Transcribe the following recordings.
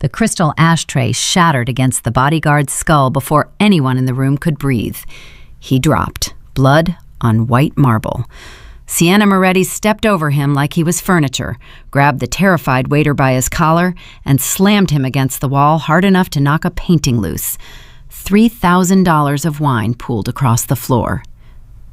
The crystal ashtray shattered against the bodyguard's skull before anyone in the room could breathe. He dropped, blood on white marble. Sienna Moretti stepped over him like he was furniture, grabbed the terrified waiter by his collar, and slammed him against the wall hard enough to knock a painting loose. $3,000 of wine pooled across the floor.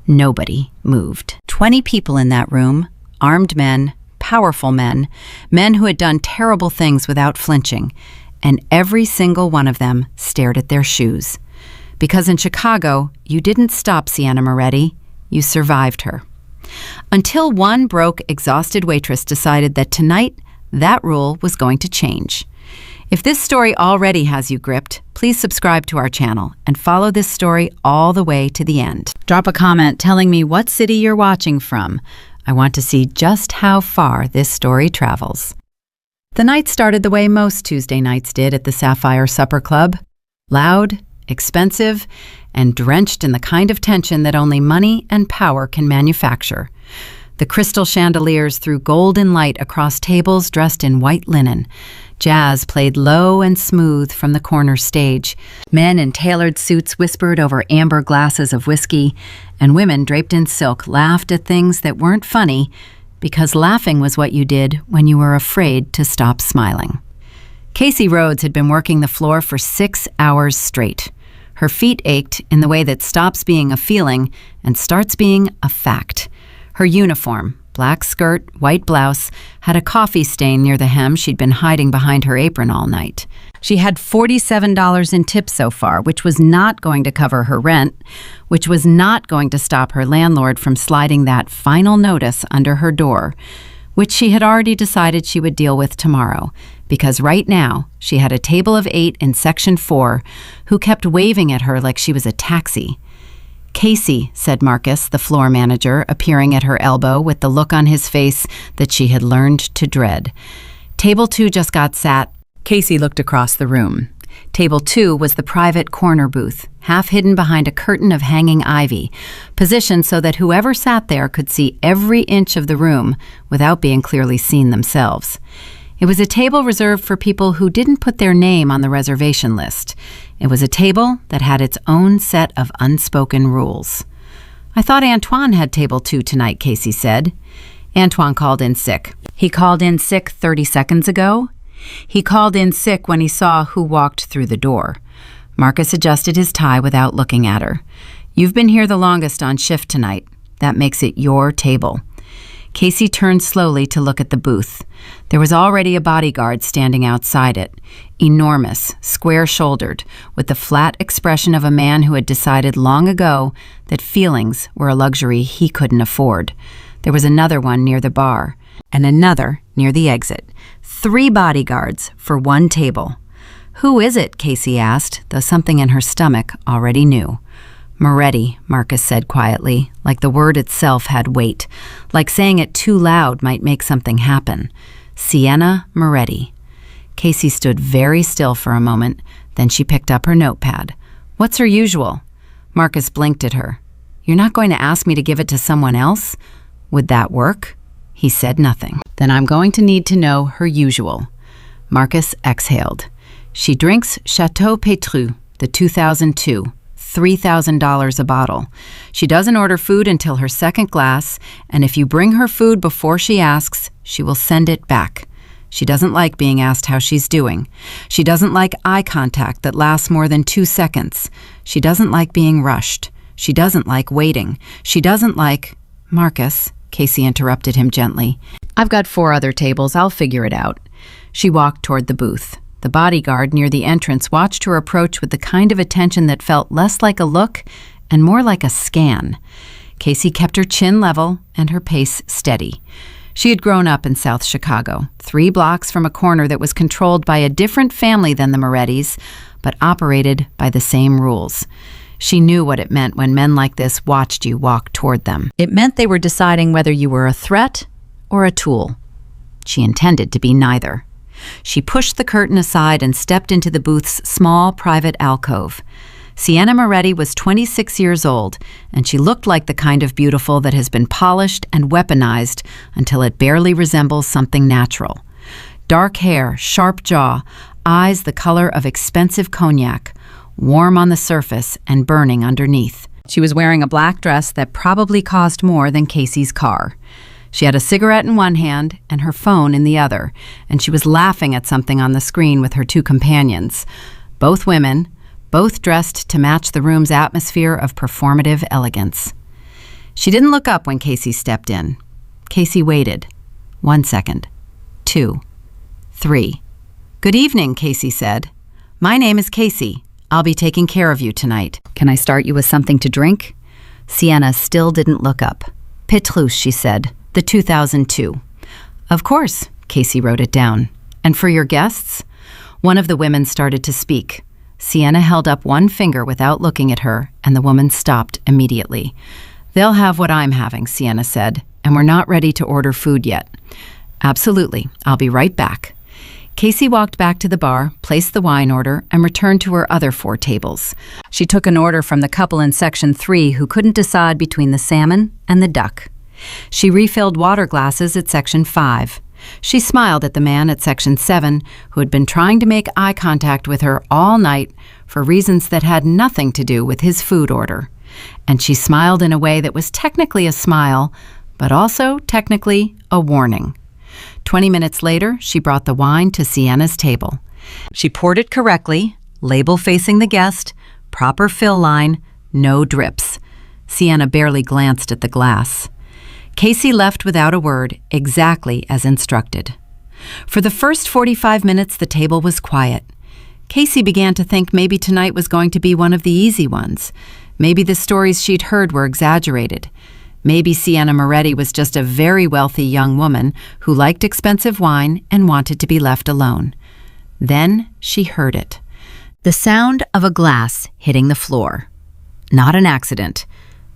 Nobody moved. 20 people in that room, armed men, powerful men, men who had done terrible things without flinching, and every single one of them stared at their shoes. Because in Chicago, you didn't stop Sienna Moretti, you survived her. Until one broke, exhausted waitress decided that tonight, that rule was going to change. If this story already has you gripped, please subscribe to our channel and follow this story all the way to the end. Drop a comment telling me what city you're watching from. I want to see just how far this story travels. The night started the way most Tuesday nights did at the Sapphire Supper Club. Loud, expensive, and drenched in the kind of tension that only money and power can manufacture. The crystal chandeliers threw golden light across tables dressed in white linen. Jazz played low and smooth from the corner stage. Men in tailored suits whispered over amber glasses of whiskey, and women draped in silk laughed at things that weren't funny because laughing was what you did when you were afraid to stop smiling. Casey Rhodes had been working the floor for 6 hours straight. Her feet ached in the way that stops being a feeling and starts being a fact. Her uniform, black skirt, white blouse, had a coffee stain near the hem she'd been hiding behind her apron all night. She had $47 in tips so far, which was not going to cover her rent, which was not going to stop her landlord from sliding that final notice under her door, which she had already decided she would deal with tomorrow, because right now she had a table of 8 in Section 4 who kept waving at her like she was a taxi. "Casey," said Marcus, the floor manager, appearing at her elbow with the look on his face that she had learned to dread. "Table 2 just got sat." Casey looked across the room. Table 2 was the private corner booth, half hidden behind a curtain of hanging ivy, positioned so that whoever sat there could see every inch of the room without being clearly seen themselves. It was a table reserved for people who didn't put their name on the reservation list. It was a table that had its own set of unspoken rules. "I thought Antoine had table 2 tonight," Casey said. Antoine called in sick. He called in sick 30 seconds ago. He called in sick when he saw who walked through the door. Marcus adjusted his tie without looking at her. "You've been here the longest on shift tonight. That makes it your table." Casey turned slowly to look at the booth. There was already a bodyguard standing outside it, enormous, square-shouldered, with the flat expression of a man who had decided long ago that feelings were a luxury he couldn't afford. There was another one near the bar, and another near the exit. 3 bodyguards for one table. "Who is it?" Casey asked, though something in her stomach already knew. "Moretti," Marcus said quietly, like the word itself had weight, like saying it too loud might make something happen. "Sienna Moretti." Casey stood very still for a moment, then she picked up her notepad. "What's her usual?" Marcus blinked at her. "You're not going to ask me to give it to someone else? Would that work?" He said nothing. "Then I'm going to need to know her usual." Marcus exhaled. "She drinks Chateau Pétrus, the 2002. $3,000 a bottle. She doesn't order food until her second glass, and if you bring her food before she asks, she will send it back. She doesn't like being asked how she's doing. She doesn't like eye contact that lasts more than 2 seconds. She doesn't like being rushed. She doesn't like waiting. She doesn't like—" "Marcus," Casey interrupted him gently. "I've got 4 other tables. I'll figure it out." She walked toward the booth. The bodyguard near the entrance watched her approach with the kind of attention that felt less like a look and more like a scan. Casey kept her chin level and her pace steady. She had grown up in South Chicago, 3 blocks from a corner that was controlled by a different family than the Morettis, but operated by the same rules. She knew what it meant when men like this watched you walk toward them. It meant they were deciding whether you were a threat or a tool. She intended to be neither. She pushed the curtain aside and stepped into the booth's small private alcove. Sienna Moretti was 26 years old, and she looked like the kind of beautiful that has been polished and weaponized until it barely resembles something natural. Dark hair, sharp jaw, eyes the color of expensive cognac, warm on the surface and burning underneath. She was wearing a black dress that probably cost more than Casey's car. She had a cigarette in one hand and her phone in the other, and she was laughing at something on the screen with her two companions. Both women, both dressed to match the room's atmosphere of performative elegance. She didn't look up when Casey stepped in. Casey waited. 1 second. 2. 3. "Good evening," Casey said. "My name is Casey. I'll be taking care of you tonight. Can I start you with something to drink?" Sienna still didn't look up. "Petrus," she said. "The 2002. "Of course," Casey wrote it down. "And for your guests?" One of the women started to speak. Sienna held up one finger without looking at her, and the woman stopped immediately. "They'll have what I'm having," Sienna said, "and we're not ready to order food yet." "Absolutely. I'll be right back." Casey walked back to the bar, placed the wine order, and returned to her other 4 tables. She took an order from the couple in Section 3 who couldn't decide between the salmon and the duck. She refilled water glasses at Section 5. She smiled at the man at Section 7 who had been trying to make eye contact with her all night for reasons that had nothing to do with his food order. And she smiled in a way that was technically a smile, but also technically a warning. 20 minutes later, she brought the wine to Sienna's table. She poured it correctly, label facing the guest, proper fill line, no drips. Sienna barely glanced at the glass. Casey left without a word, exactly as instructed. For the first 45 minutes, the table was quiet. Casey began to think maybe tonight was going to be one of the easy ones. Maybe the stories she'd heard were exaggerated. Maybe Sienna Moretti was just a very wealthy young woman who liked expensive wine and wanted to be left alone. Then she heard it. The sound of a glass hitting the floor. Not an accident.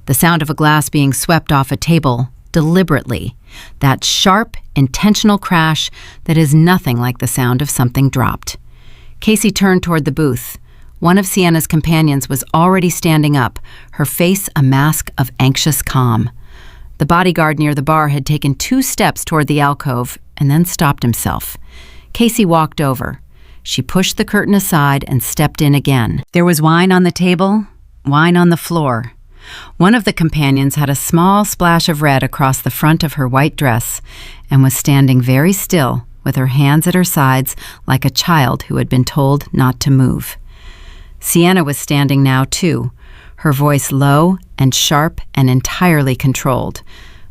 The sound of a glass being swept off a table deliberately. That sharp, intentional crash that is nothing like the sound of something dropped. Casey turned toward the booth. One of Sienna's companions was already standing up, her face a mask of anxious calm. The bodyguard near the bar had taken 2 steps toward the alcove and then stopped himself. Casey walked over. She pushed the curtain aside and stepped in again. There was wine on the table, wine on the floor. One of the companions had a small splash of red across the front of her white dress and was standing very still with her hands at her sides like a child who had been told not to move. Sienna was standing now too, her voice low and sharp and entirely controlled,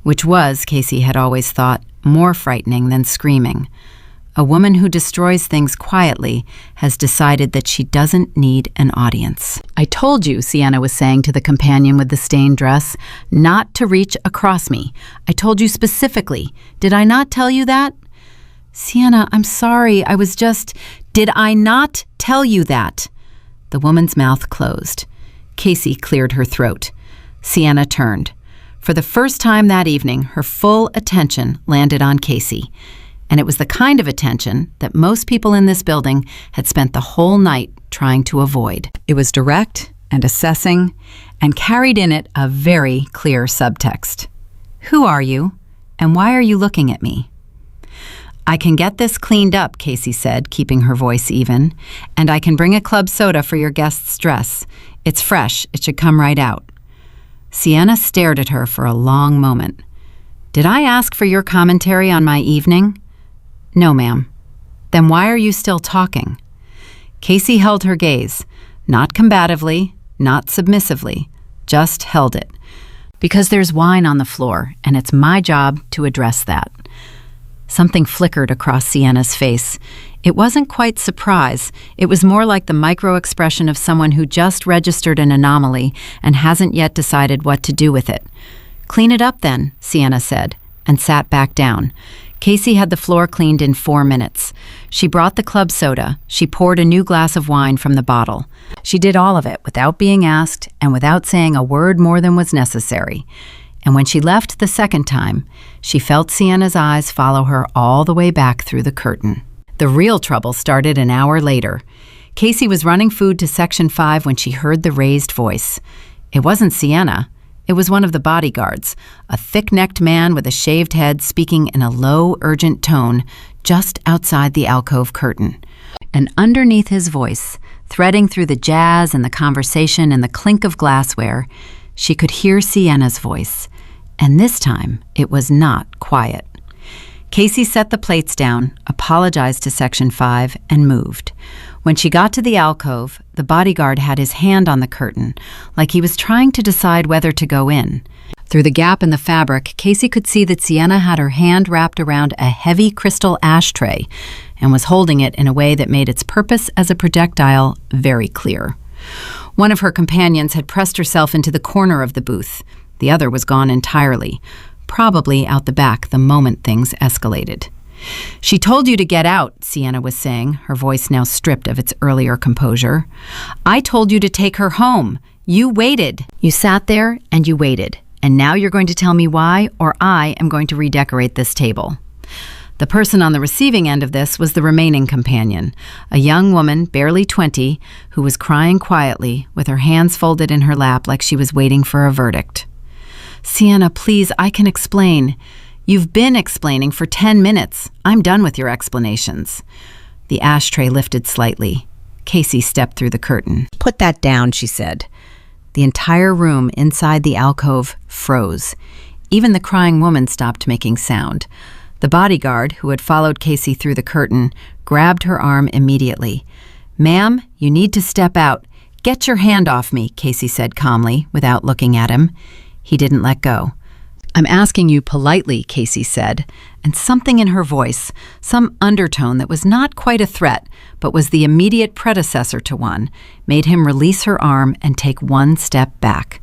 which was, Casey had always thought, more frightening than screaming. A woman who destroys things quietly has decided that she doesn't need an audience. "I told you," Sienna was saying to the companion with the stained dress, "not to reach across me. I told you specifically. Did I not tell you that?" "Sienna, I'm sorry. I was just—" "Did I not tell you that?" The woman's mouth closed. Casey cleared her throat. Sienna turned. For the first time that evening, her full attention landed on Casey. And it was the kind of attention that most people in this building had spent the whole night trying to avoid. It was direct and assessing and carried in it a very clear subtext. "Who are you, and why are you looking at me?" "I can get this cleaned up," Casey said, keeping her voice even, "and I can bring a club soda for your guest's dress. It's fresh. It should come right out." Sienna stared at her for a long moment. "Did I ask for your commentary on my evening?" "No, ma'am." "Then why are you still talking?" Casey held her gaze, not combatively, not submissively, just held it. "Because there's wine on the floor, and it's my job to address that." Something flickered across Sienna's face. It wasn't quite surprise. It was more like the micro-expression of someone who just registered an anomaly and hasn't yet decided what to do with it. "Clean it up then," Sienna said, and sat back down. Casey had the floor cleaned in 4 minutes. She brought the club soda. She poured a new glass of wine from the bottle. She did all of it without being asked and without saying a word more than was necessary. And when she left the second time, she felt Sienna's eyes follow her all the way back through the curtain. The real trouble started an hour later. Casey was running food to Section 5 when she heard the raised voice. It wasn't Sienna. It was one of the bodyguards, a thick-necked man with a shaved head speaking in a low, urgent tone, just outside the alcove curtain. And underneath his voice, threading through the jazz and the conversation and the clink of glassware, she could hear Sienna's voice. And this time, it was not quiet. Casey set the plates down, apologized to Section 5, and moved. When she got to the alcove, the bodyguard had his hand on the curtain, like he was trying to decide whether to go in. Through the gap in the fabric, Casey could see that Sienna had her hand wrapped around a heavy crystal ashtray and was holding it in a way that made its purpose as a projectile very clear. One of her companions had pressed herself into the corner of the booth. The other was gone entirely, probably out the back the moment things escalated. "She told you to get out," Sienna was saying, her voice now stripped of its earlier composure. "I told you to take her home. You waited. You sat there and you waited. And now you're going to tell me why, or I am going to redecorate this table." The person on the receiving end of this was the remaining companion, a young woman, barely 20, who was crying quietly, with her hands folded in her lap like she was waiting for a verdict. "Sienna, please, I can explain. You've been explaining for 10 minutes. I'm done with your explanations." The ashtray lifted slightly. Casey stepped through the curtain. "Put that down," she said. The entire room inside the alcove froze. Even the crying woman stopped making sound. The bodyguard, who had followed Casey through the curtain, grabbed her arm immediately. "Ma'am, you need to step out. Get your hand off me," Casey said calmly, without looking at him. He didn't let go. "I'm asking you politely," Casey said, and something in her voice, some undertone that was not quite a threat, but was the immediate predecessor to one, made him release her arm and take one step back.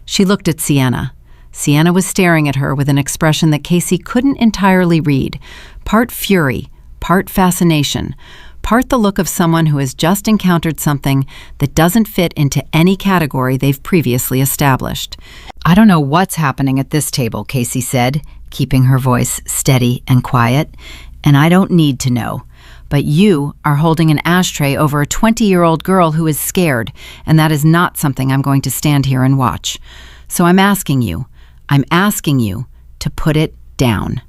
She looked at Sienna. Sienna was staring at her with an expression that Casey couldn't entirely read, part fury, part fascination, part the look of someone who has just encountered something that doesn't fit into any category they've previously established. "I don't know what's happening at this table," Casey said, keeping her voice steady and quiet, "and I don't need to know. But you are holding an ashtray over a 20-year-old girl who is scared, and that is not something I'm going to stand here and watch. So I'm asking you to put it down."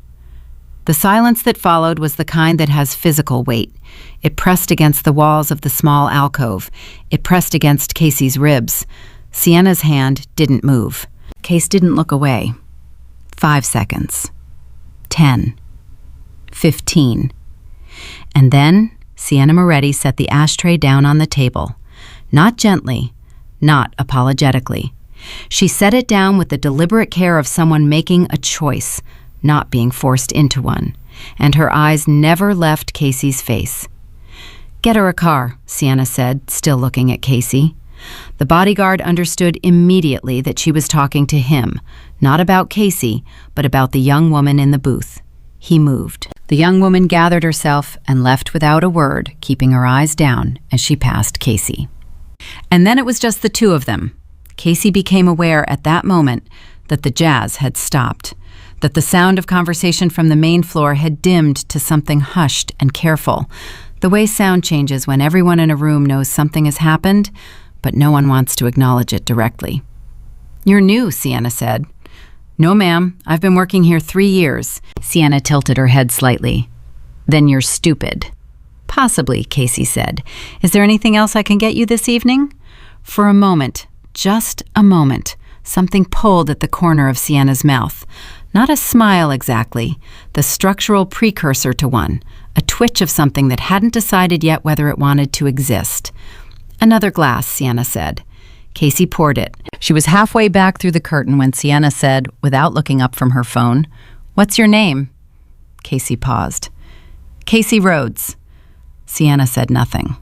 The silence that followed was the kind that has physical weight. It pressed against the walls of the small alcove. It pressed against Casey's ribs. Sienna's hand didn't move. Case didn't look away. 5 seconds. 10. 15. And then Sienna Moretti set the ashtray down on the table. Not gently, not apologetically. She set it down with the deliberate care of someone making a choice, not being forced into one, and her eyes never left Casey's face. "Get her a car," Sienna said, still looking at Casey. The bodyguard understood immediately that she was talking to him, not about Casey, but about the young woman in the booth. He moved. The young woman gathered herself and left without a word, keeping her eyes down as she passed Casey. And then it was just the two of them. Casey became aware at that moment that the jazz had stopped, that the sound of conversation from the main floor had dimmed to something hushed and careful, the way sound changes when everyone in a room knows something has happened, but no one wants to acknowledge it directly. "You're new," Sienna said. "No, ma'am. I've been working here 3 years. Sienna tilted her head slightly. "Then you're stupid." "Possibly," Casey said. "Is there anything else I can get you this evening?" For a moment, just a moment, something pulled at the corner of Sienna's mouth. Not a smile exactly, the structural precursor to one, a twitch of something that hadn't decided yet whether it wanted to exist. "Another glass," Sienna said. Casey poured it. She was halfway back through the curtain when Sienna said, without looking up from her phone, "What's your name?" Casey paused. "Casey Rhodes." Sienna said nothing.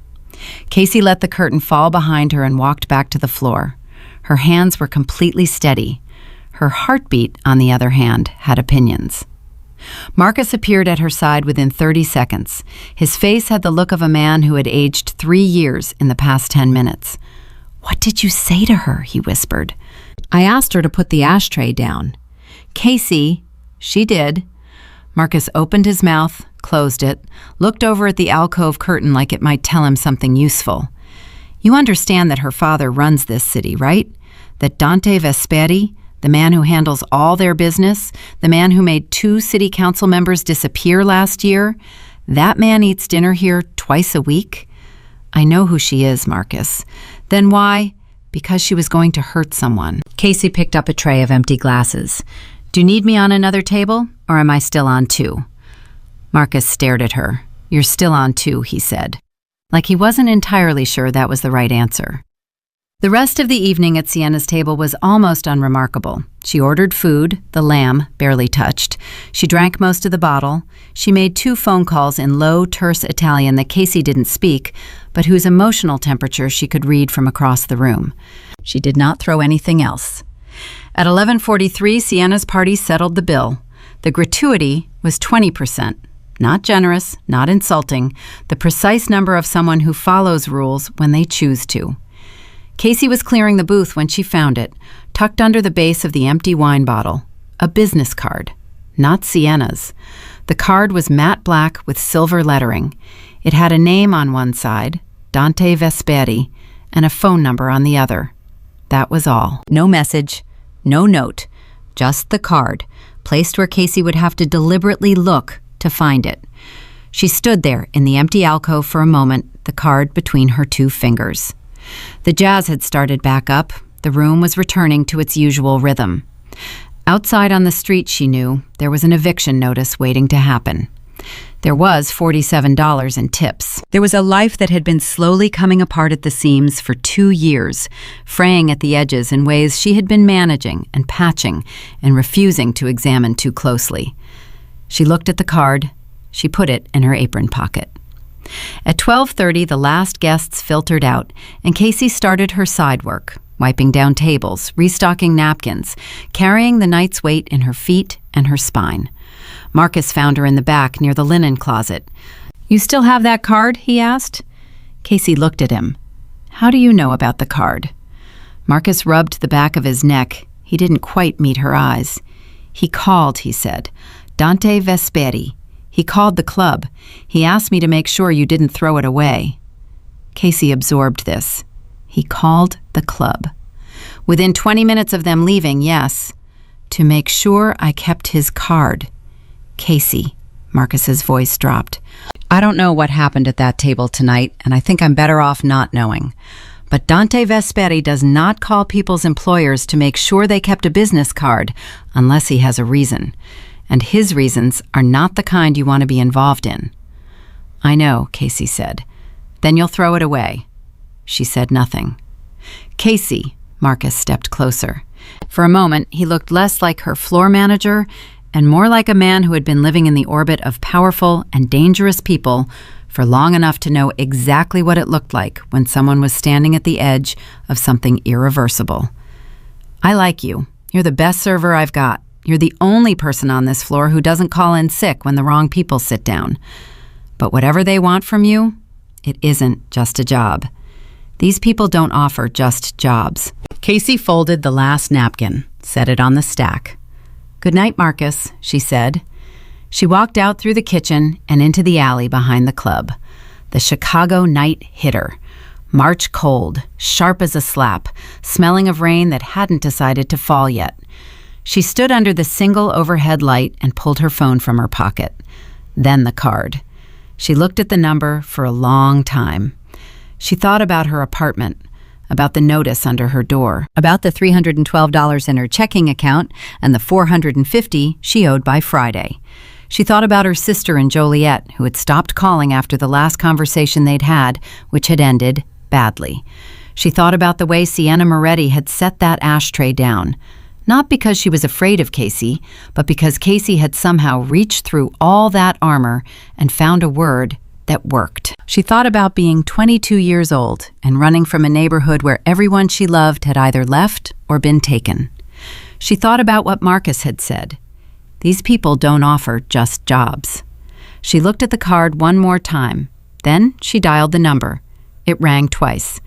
Casey let the curtain fall behind her and walked back to the floor. Her hands were completely steady. Her heartbeat, on the other hand, had opinions. Marcus appeared at her side within 30 seconds. His face had the look of a man who had aged 3 years in the past 10 minutes. "What did you say to her?" he whispered. "I asked her to put the ashtray down." "Casey." "She did." Marcus opened his mouth, closed it, looked over at the alcove curtain like it might tell him something useful. "You understand that her father runs this city, right? That Dante Vesperi, the man who handles all their business, the man who made 2 city council members disappear last year, That man eats dinner here twice a week? I know who she is, Marcus. Then why? Because she was going to hurt someone. Casey picked up a tray of empty glasses. Do you need me on another table, or am I still on 2? Marcus stared at her. You're still on 2, he said, like he wasn't entirely sure that was the right answer. The rest of the evening at Sienna's table was almost unremarkable. She ordered food, the lamb barely touched. She drank most of the bottle. She made 2 phone calls in low, terse Italian that Casey didn't speak, but whose emotional temperature she could read from across the room. She did not throw anything else. At 11:43, Sienna's party settled the bill. The gratuity was 20%. Not generous, not insulting, the precise number of someone who follows rules when they choose to. Casey was clearing the booth when she found it, tucked under the base of the empty wine bottle. A business card. Not Sienna's. The card was matte black with silver lettering. It had a name on one side, Dante Vesperi, and a phone number on the other. That was all. No message, no note, just the card, placed where Casey would have to deliberately look to find it. She stood there in the empty alcove for a moment, the card between her 2 fingers. The jazz had started back up. The room was returning to its usual rhythm. Outside on the street, she knew, there was an eviction notice waiting to happen. There was $47 in tips. There was a life that had been slowly coming apart at the seams for 2 years, fraying at the edges in ways she had been managing and patching and refusing to examine too closely. She looked at the card. She put it in her apron pocket. At 12:30, the last guests filtered out, and Casey started her side work, wiping down tables, restocking napkins, carrying the night's weight in her feet and her spine. Marcus found her in the back near the linen closet. You still have that card? He asked. Casey looked at him. How do you know about the card? Marcus rubbed the back of his neck. He didn't quite meet her eyes. He called, he said. Dante Vesperi. He called the club. He asked me to make sure you didn't throw it away. Casey absorbed this. He called the club. Within 20 minutes of them leaving, yes. To make sure I kept his card. Casey, Marcus's voice dropped. I don't know what happened at that table tonight, and I think I'm better off not knowing. But Dante Vesperi does not call people's employers to make sure they kept a business card unless he has a reason. And his reasons are not the kind you want to be involved in. I know, Casey said. Then you'll throw it away. She said nothing. Casey, Marcus stepped closer. For a moment, he looked less like her floor manager and more like a man who had been living in the orbit of powerful and dangerous people for long enough to know exactly what it looked like when someone was standing at the edge of something irreversible. I like you. You're the best server I've got. You're the only person on this floor who doesn't call in sick when the wrong people sit down. But whatever they want from you, it isn't just a job. These people don't offer just jobs. Casey folded the last napkin, set it on the stack. Good night, Marcus, she said. She walked out through the kitchen and into the alley behind the club. The Chicago night hitter. March cold, sharp as a slap, smelling of rain that hadn't decided to fall yet. She stood under the single overhead light and pulled her phone from her pocket. Then the card. She looked at the number for a long time. She thought about her apartment, about the notice under her door, about the $312 in her checking account and the $450 she owed by Friday. She thought about her sister and Joliet, who had stopped calling after the last conversation they'd had, which had ended badly. She thought about the way Sienna Moretti had set that ashtray down. Not because she was afraid of Casey, but because Casey had somehow reached through all that armor and found a word that worked. She thought about being 22 years old and running from a neighborhood where everyone she loved had either left or been taken. She thought about what Marcus had said. These people don't offer just jobs. She looked at the card one more time. Then she dialed the number. It rang twice.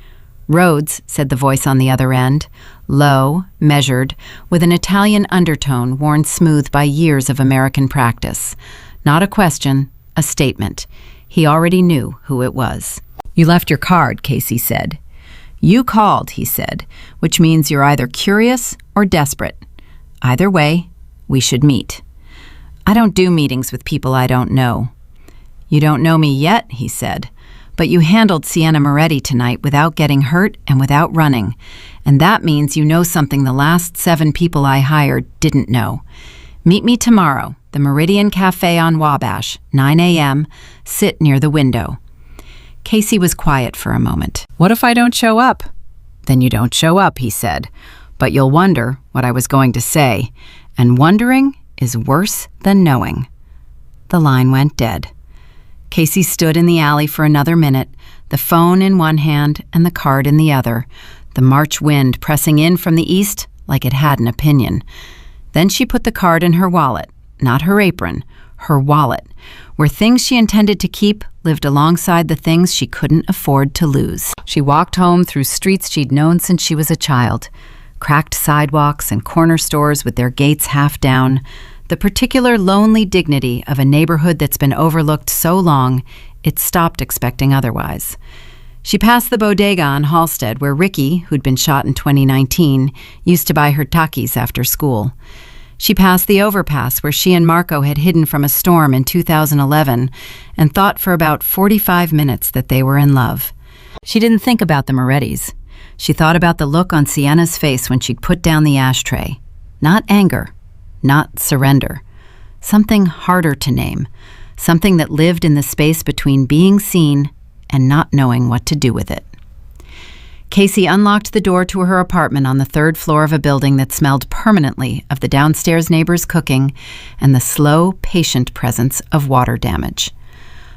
Rhodes, said the voice on the other end, low, measured, with an Italian undertone worn smooth by years of American practice. Not a question, a statement. He already knew who it was. You left your card, Casey said. You called, he said, which means you're either curious or desperate. Either way, we should meet. I don't do meetings with people I don't know. "You don't know me yet," he said, "but you handled Sienna Moretti tonight without getting hurt and without running, and that means you know something the last 7 people I hired didn't know. Meet me tomorrow, the Meridian Cafe on Wabash, 9 a.m., sit near the window." Casey was quiet for a moment. "What if I don't show up?" "Then you don't show up," he said, "but you'll wonder what I was going to say, and wondering is worse than knowing." The line went dead. Casey stood in the alley for another minute, the phone in one hand and the card in the other, the March wind pressing in from the east like it had an opinion. Then she put the card in her wallet, not her apron, her wallet, where things she intended to keep lived alongside the things she couldn't afford to lose. She walked home through streets she'd known since she was a child, cracked sidewalks and corner stores with their gates half down, the particular lonely dignity of a neighborhood that's been overlooked so long it stopped expecting otherwise. She passed the bodega on Halstead where Ricky, who'd been shot in 2019, used to buy her Takis after school. She passed the overpass where she and Marco had hidden from a storm in 2011 and thought for about 45 minutes that they were in love. She didn't think about the Morettis. She thought about the look on Sienna's face when she'd put down the ashtray. Not anger, not surrender. Something harder to name. Something that lived in the space between being seen and not knowing what to do with it. Casey unlocked the door to her apartment on the 3rd floor of a building that smelled permanently of the downstairs neighbors' cooking and the slow, patient presence of water damage.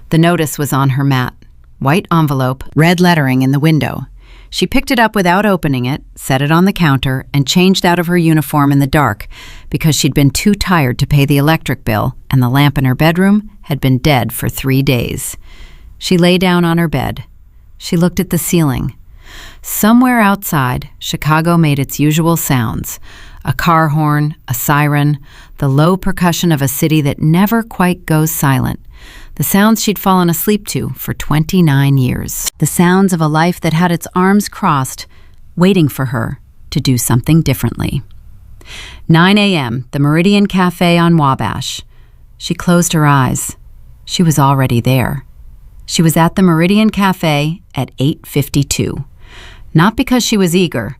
The notice was on her mat, white envelope, red lettering in the window. She picked it up without opening it, set it on the counter, and changed out of her uniform in the dark because she'd been too tired to pay the electric bill and the lamp in her bedroom had been dead for 3 days. She lay down on her bed. She looked at the ceiling. Somewhere outside, Chicago made its usual sounds. A car horn, a siren, the low percussion of a city that never quite goes silent. The sounds she'd fallen asleep to for 29 years. The sounds of a life that had its arms crossed, waiting for her to do something differently. 9 a.m., the Meridian Cafe on Wabash. She closed her eyes. She was already there. She was at the Meridian Cafe at 8:52. Not because she was eager,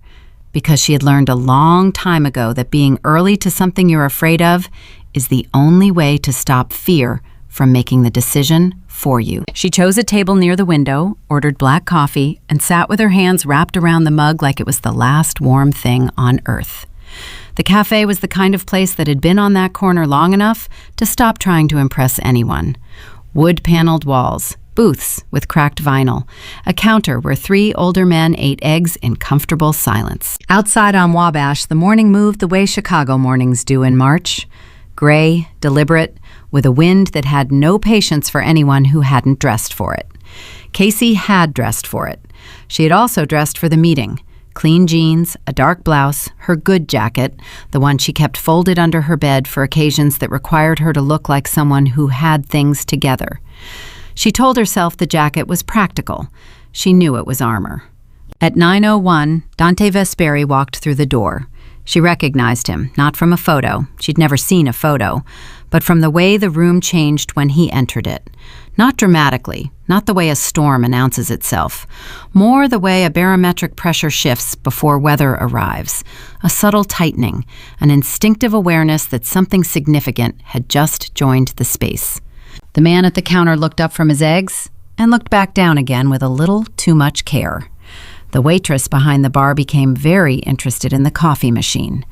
because she had learned a long time ago that being early to something you're afraid of is the only way to stop fear from making the decision for you. She chose a table near the window, ordered black coffee, and sat with her hands wrapped around the mug like it was the last warm thing on earth. The cafe was the kind of place that had been on that corner long enough to stop trying to impress anyone. Wood-paneled walls, booths with cracked vinyl, a counter where 3 older men ate eggs in comfortable silence. Outside on Wabash, the morning moved the way Chicago mornings do in March. Gray, deliberate, with a wind that had no patience for anyone who hadn't dressed for it. Casey had dressed for it. She had also dressed for the meeting. Clean jeans, a dark blouse, her good jacket, the one she kept folded under her bed for occasions that required her to look like someone who had things together. She told herself the jacket was practical. She knew it was armor. At 9:01, Dante Vesperi walked through the door. She recognized him, not from a photo. She'd never seen a photo, but from the way the room changed when he entered it. Not dramatically, not the way a storm announces itself, more the way a barometric pressure shifts before weather arrives, a subtle tightening, an instinctive awareness that something significant had just joined the space. The man at the counter looked up from his eggs and looked back down again with a little too much care. The waitress behind the bar became very interested in the coffee machine.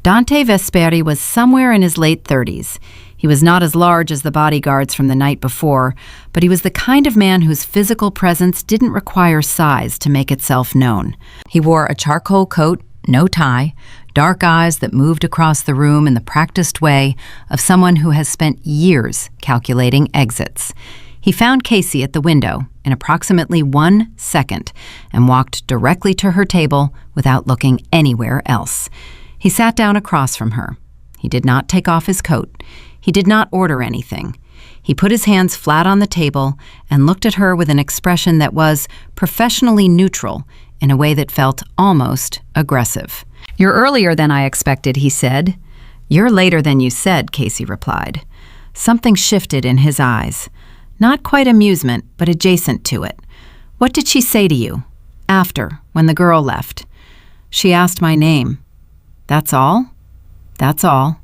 Dante Vesperi was somewhere in his late 30s. He was not as large as the bodyguards from the night before, but he was the kind of man whose physical presence didn't require size to make itself known. He wore a charcoal coat, no tie, dark eyes that moved across the room in the practiced way of someone who has spent years calculating exits. He found Casey at the window in approximately 1 second and walked directly to her table without looking anywhere else. He sat down across from her. He did not take off his coat. He did not order anything. He put his hands flat on the table and looked at her with an expression that was professionally neutral in a way that felt almost aggressive. "You're earlier than I expected," he said. "You're later than you said," Casey replied. Something shifted in his eyes. Not quite amusement, but adjacent to it. What did she say to you? After, when the girl left. She asked my name. That's all? That's all.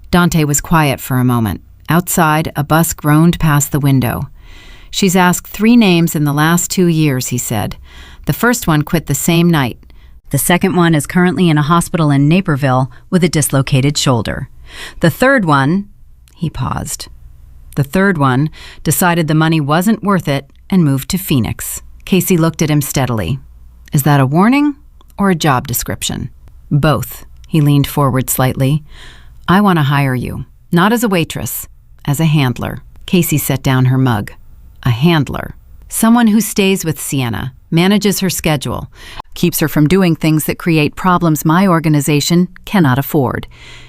Dante was quiet for a moment. Outside, a bus groaned past the window. She's asked 3 names in the last 2 years, he said. The first one quit the same night. The second one is currently in a hospital in Naperville with a dislocated shoulder. The third one, he paused. The third one decided the money wasn't worth it and moved to Phoenix. Casey looked at him steadily. Is that a warning or a job description? Both. He leaned forward slightly. I want to hire you, not as a waitress, as a handler. Casey set down her mug. A handler. Someone who stays with Sienna, manages her schedule, keeps her from doing things that create problems my organization cannot afford.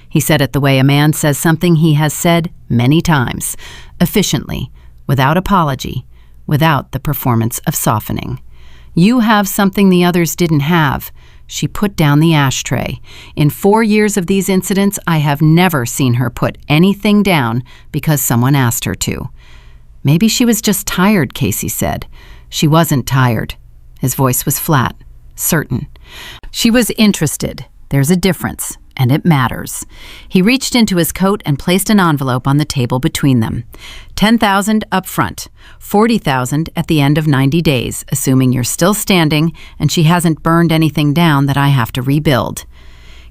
He said it the way a man says something he has said many times, efficiently, without apology, without the performance of softening. You have something the others didn't have. She put down the ashtray. In 4 years of these incidents, I have never seen her put anything down because someone asked her to. Maybe she was just tired, Casey said. She wasn't tired. His voice was flat, certain. She was interested. There's a difference, and it matters. He reached into his coat and placed an envelope on the table between them. $10,000 up front, $40,000 at the end of 90 days, assuming you're still standing and she hasn't burned anything down that I have to rebuild.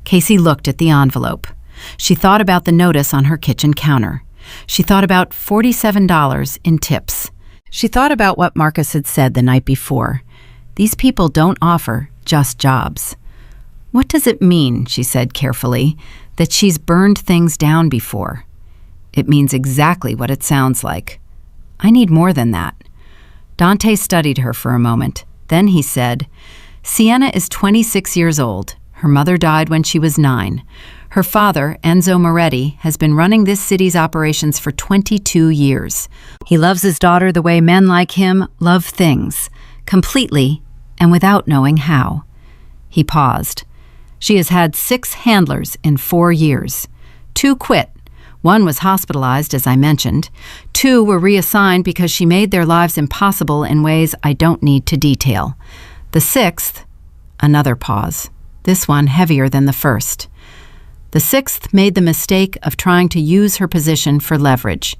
Casey looked at the envelope. She thought about the notice on her kitchen counter. She thought about $47 in tips. She thought about what Marcus had said the night before. These people don't offer just jobs. What does it mean, she said carefully, that she's burned things down before? It means exactly what it sounds like. I need more than that. Dante studied her for a moment. Then he said, Sienna is 26 years old. Her mother died when she was 9. Her father, Enzo Moretti, has been running this city's operations for 22 years. He loves his daughter the way men like him love things, completely and without knowing how. He paused. She has had 6 handlers in 4 years. 2 quit. 1 was hospitalized, as I mentioned. 2 were reassigned because she made their lives impossible in ways I don't need to detail. The 6th, another pause, this one heavier than the first. The 6th made the mistake of trying to use her position for leverage.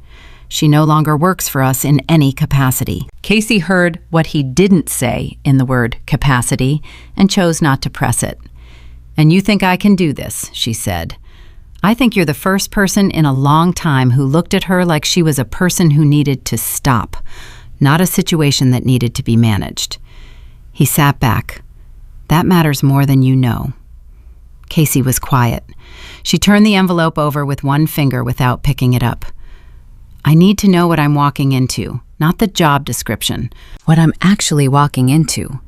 She no longer works for us in any capacity. Casey heard what he didn't say in the word capacity and chose not to press it. And you think I can do this, she said. I think you're the first person in a long time who looked at her like she was a person who needed to stop, not a situation that needed to be managed. He sat back. That matters more than you know. Casey was quiet. She turned the envelope over with one finger without picking it up. I need to know what I'm walking into, not the job description, what I'm actually walking into.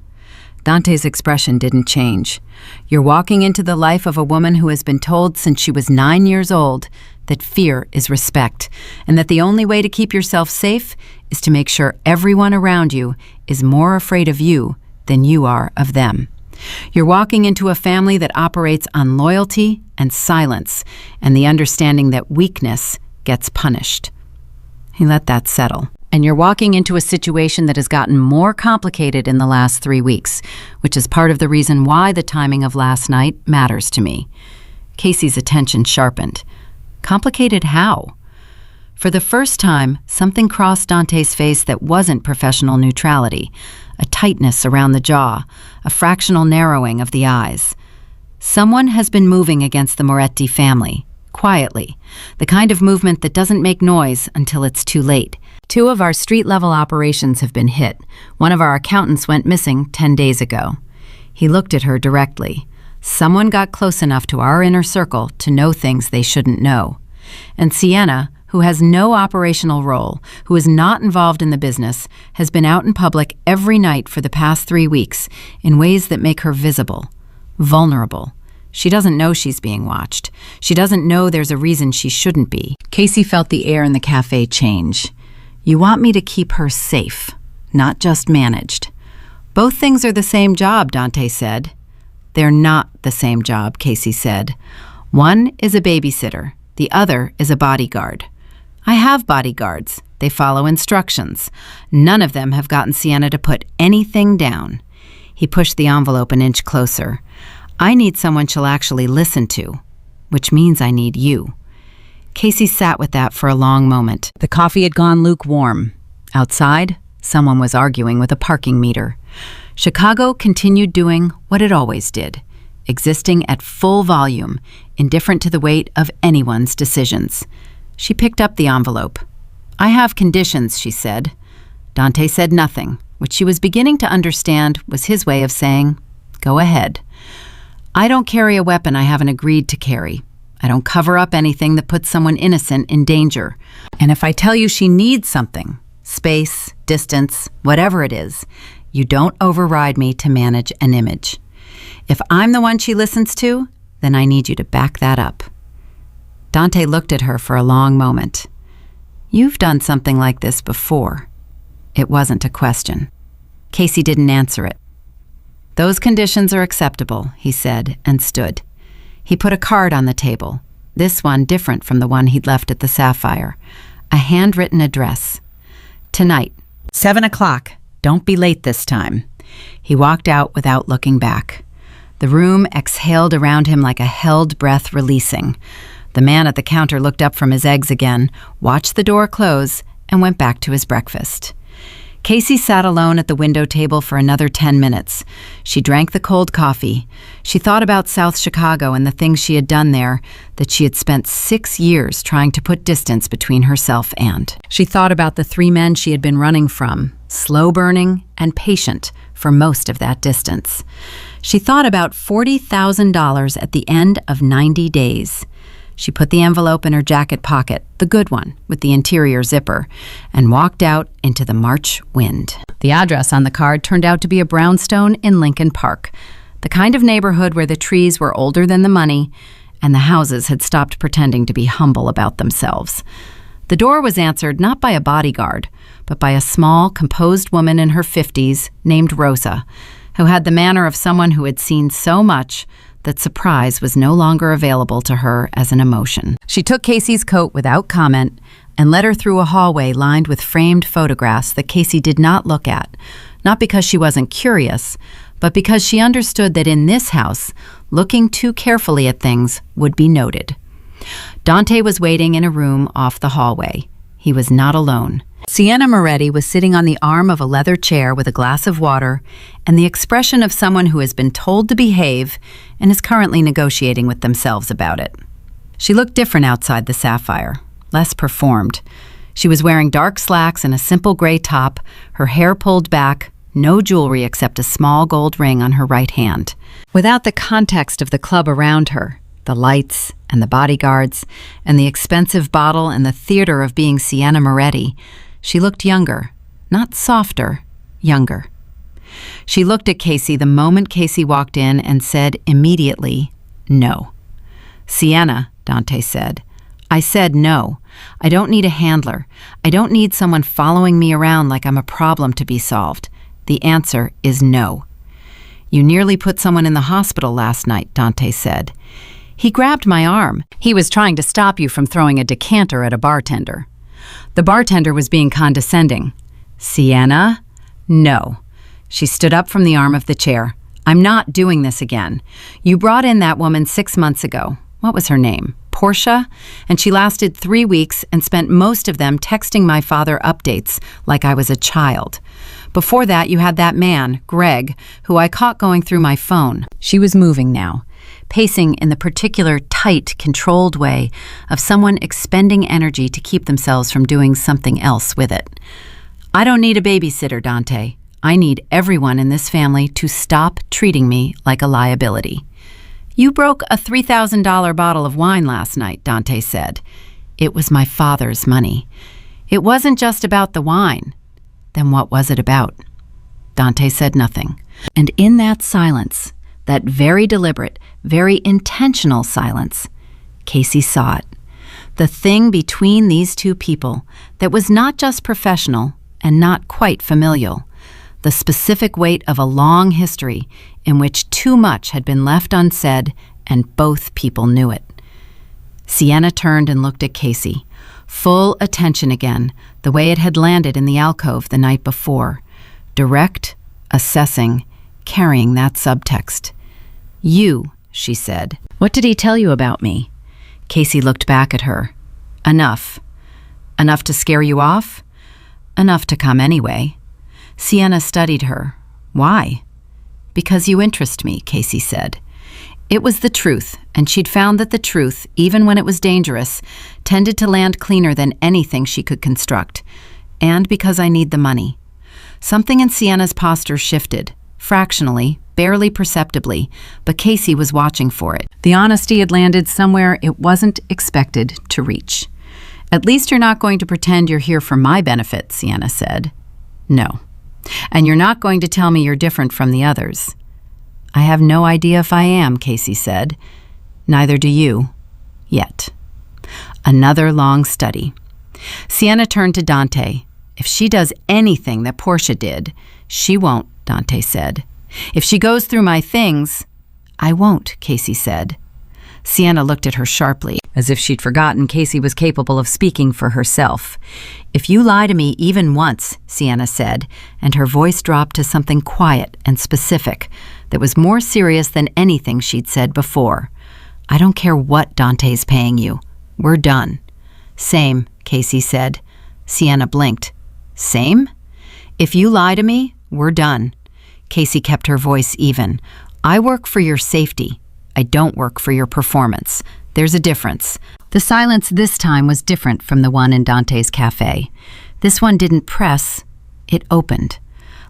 Dante's expression didn't change. You're walking into the life of a woman who has been told since she was 9 years old that fear is respect, and that the only way to keep yourself safe is to make sure everyone around you is more afraid of you than you are of them. You're walking into a family that operates on loyalty and silence, and the understanding that weakness gets punished. He let that settle. And you're walking into a situation that has gotten more complicated in the last 3 weeks, which is part of the reason why the timing of last night matters to me. Casey's attention sharpened. Complicated how? For the first time, something crossed Dante's face that wasn't professional neutrality, a tightness around the jaw, a fractional narrowing of the eyes. Someone has been moving against the Moretti family, quietly, the kind of movement that doesn't make noise until it's too late. 2 of our street-level operations have been hit. One of our accountants went missing 10 days ago. He looked at her directly. Someone got close enough to our inner circle to know things they shouldn't know. And Sienna, who has no operational role, who is not involved in the business, has been out in public every night for the past 3 weeks in ways that make her visible, vulnerable. She doesn't know she's being watched. She doesn't know there's a reason she shouldn't be. Casey felt the air in the cafe change. You want me to keep her safe, not just managed. Both things are the same job, Dante said. They're not the same job, Casey said. One is a babysitter. The other is a bodyguard. I have bodyguards. They follow instructions. None of them have gotten Sienna to put anything down. He pushed the envelope an inch closer. I need someone she'll actually listen to, which means I need you. Casey sat with that for a long moment. The coffee had gone lukewarm. Outside, someone was arguing with a parking meter. Chicago continued doing what it always did, existing at full volume, indifferent to the weight of anyone's decisions. She picked up the envelope. I have conditions, she said. Dante said nothing, which she was beginning to understand was his way of saying, go ahead. I don't carry a weapon I haven't agreed to carry. I don't cover up anything that puts someone innocent in danger. And if I tell you she needs something, space, distance, whatever it is, you don't override me to manage an image. If I'm the one she listens to, then I need you to back that up. Dante looked at her for a long moment. You've done something like this before. It wasn't a question. Casey didn't answer it. Those conditions are acceptable, he said, and stood. He put a card on the table, this one different from the one he'd left at the Sapphire. A handwritten address. Tonight, 7 o'clock. Don't be late this time. He walked out without looking back. The room exhaled around him like a held breath releasing. The man at the counter looked up from his eggs again, watched the door close, and went back to his breakfast. Casey sat alone at the window table for another 10 minutes. She drank the cold coffee. She thought about South Chicago and the things she had done there that she had spent 6 years trying to put distance between herself and. She thought about the 3 men she had been running from, slow-burning and patient for most of that distance. She thought about $40,000 at the end of 90 days. She put the envelope in her jacket pocket, the good one, with the interior zipper, and walked out into the March wind. The address on the card turned out to be a brownstone in Lincoln Park, the kind of neighborhood where the trees were older than the money, and the houses had stopped pretending to be humble about themselves. The door was answered not by a bodyguard, but by a small, composed woman in her 50s named Rosa, who had the manner of someone who had seen so much that surprise was no longer available to her as an emotion. She took Casey's coat without comment and led her through a hallway lined with framed photographs that Casey did not look at, not because she wasn't curious, but because she understood that in this house, looking too carefully at things would be noted. Dante was waiting in a room off the hallway. He was not alone. Sienna Moretti was sitting on the arm of a leather chair with a glass of water and the expression of someone who has been told to behave and is currently negotiating with themselves about it. She looked different outside the Sapphire, less performed. She was wearing dark slacks and a simple gray top, her hair pulled back, no jewelry except a small gold ring on her right hand. Without the context of the club around her, the lights and the bodyguards and the expensive bottle and the theater of being Sienna Moretti, she looked younger, not softer, younger. She looked at Casey the moment Casey walked in and said immediately, no. Sienna, Dante said. I said no. I don't need a handler. I don't need someone following me around like I'm a problem to be solved. The answer is no. You nearly put someone in the hospital last night, Dante said. He grabbed my arm. He was trying to stop you from throwing a decanter at a bartender. The bartender was being condescending. Sienna? No. She stood up from the arm of the chair. I'm not doing this again. You brought in that woman 6 months ago. What was her name? Portia? And she lasted 3 weeks and spent most of them texting my father updates like I was a child. Before that, you had that man, Greg, who I caught going through my phone. She was moving now, pacing in the particular tight, controlled way of someone expending energy to keep themselves from doing something else with it. I don't need a babysitter, Dante. I need everyone in this family to stop treating me like a liability. You broke a $3,000 bottle of wine last night, Dante said. It was my father's money. It wasn't just about the wine. Then what was it about? Dante said nothing. And in that silence, that very deliberate, very intentional silence, Casey saw it. The thing between these two people that was not just professional and not quite familial. The specific weight of a long history in which too much had been left unsaid and both people knew it. Sienna turned and looked at Casey, full attention again, the way it had landed in the alcove the night before. Direct, assessing, carrying that subtext. "You," she said. "What did he tell you about me?" Casey looked back at her. "Enough. Enough to scare you off? Enough to come anyway." Sienna studied her. "Why?" "Because you interest me," Casey said. It was the truth, and she'd found that the truth, even when it was dangerous, tended to land cleaner than anything she could construct. And because I need the money. Something in Sienna's posture shifted, fractionally, barely perceptibly, but Casey was watching for it. The honesty had landed somewhere it wasn't expected to reach. "At least you're not going to pretend you're here for my benefit," Sienna said. "No. And you're not going to tell me you're different from the others." "I have no idea if I am," Casey said. "Neither do you. Yet." Another long study. Sienna turned to Dante. "If she does anything that Portia did, she won't," Dante said. "If she goes through my things—" "I won't," Casey said. Sienna looked at her sharply, as if she'd forgotten Casey was capable of speaking for herself. "If you lie to me even once," Sienna said, and her voice dropped to something quiet and specific that was more serious than anything she'd said before. "I don't care what Dante's paying you. We're done." "Same," Casey said. Sienna blinked. "Same? If you lie to me, we're done." Casey kept her voice even. "I work for your safety. I don't work for your performance. There's a difference." The silence this time was different from the one in Dante's cafe. This one didn't press, it opened,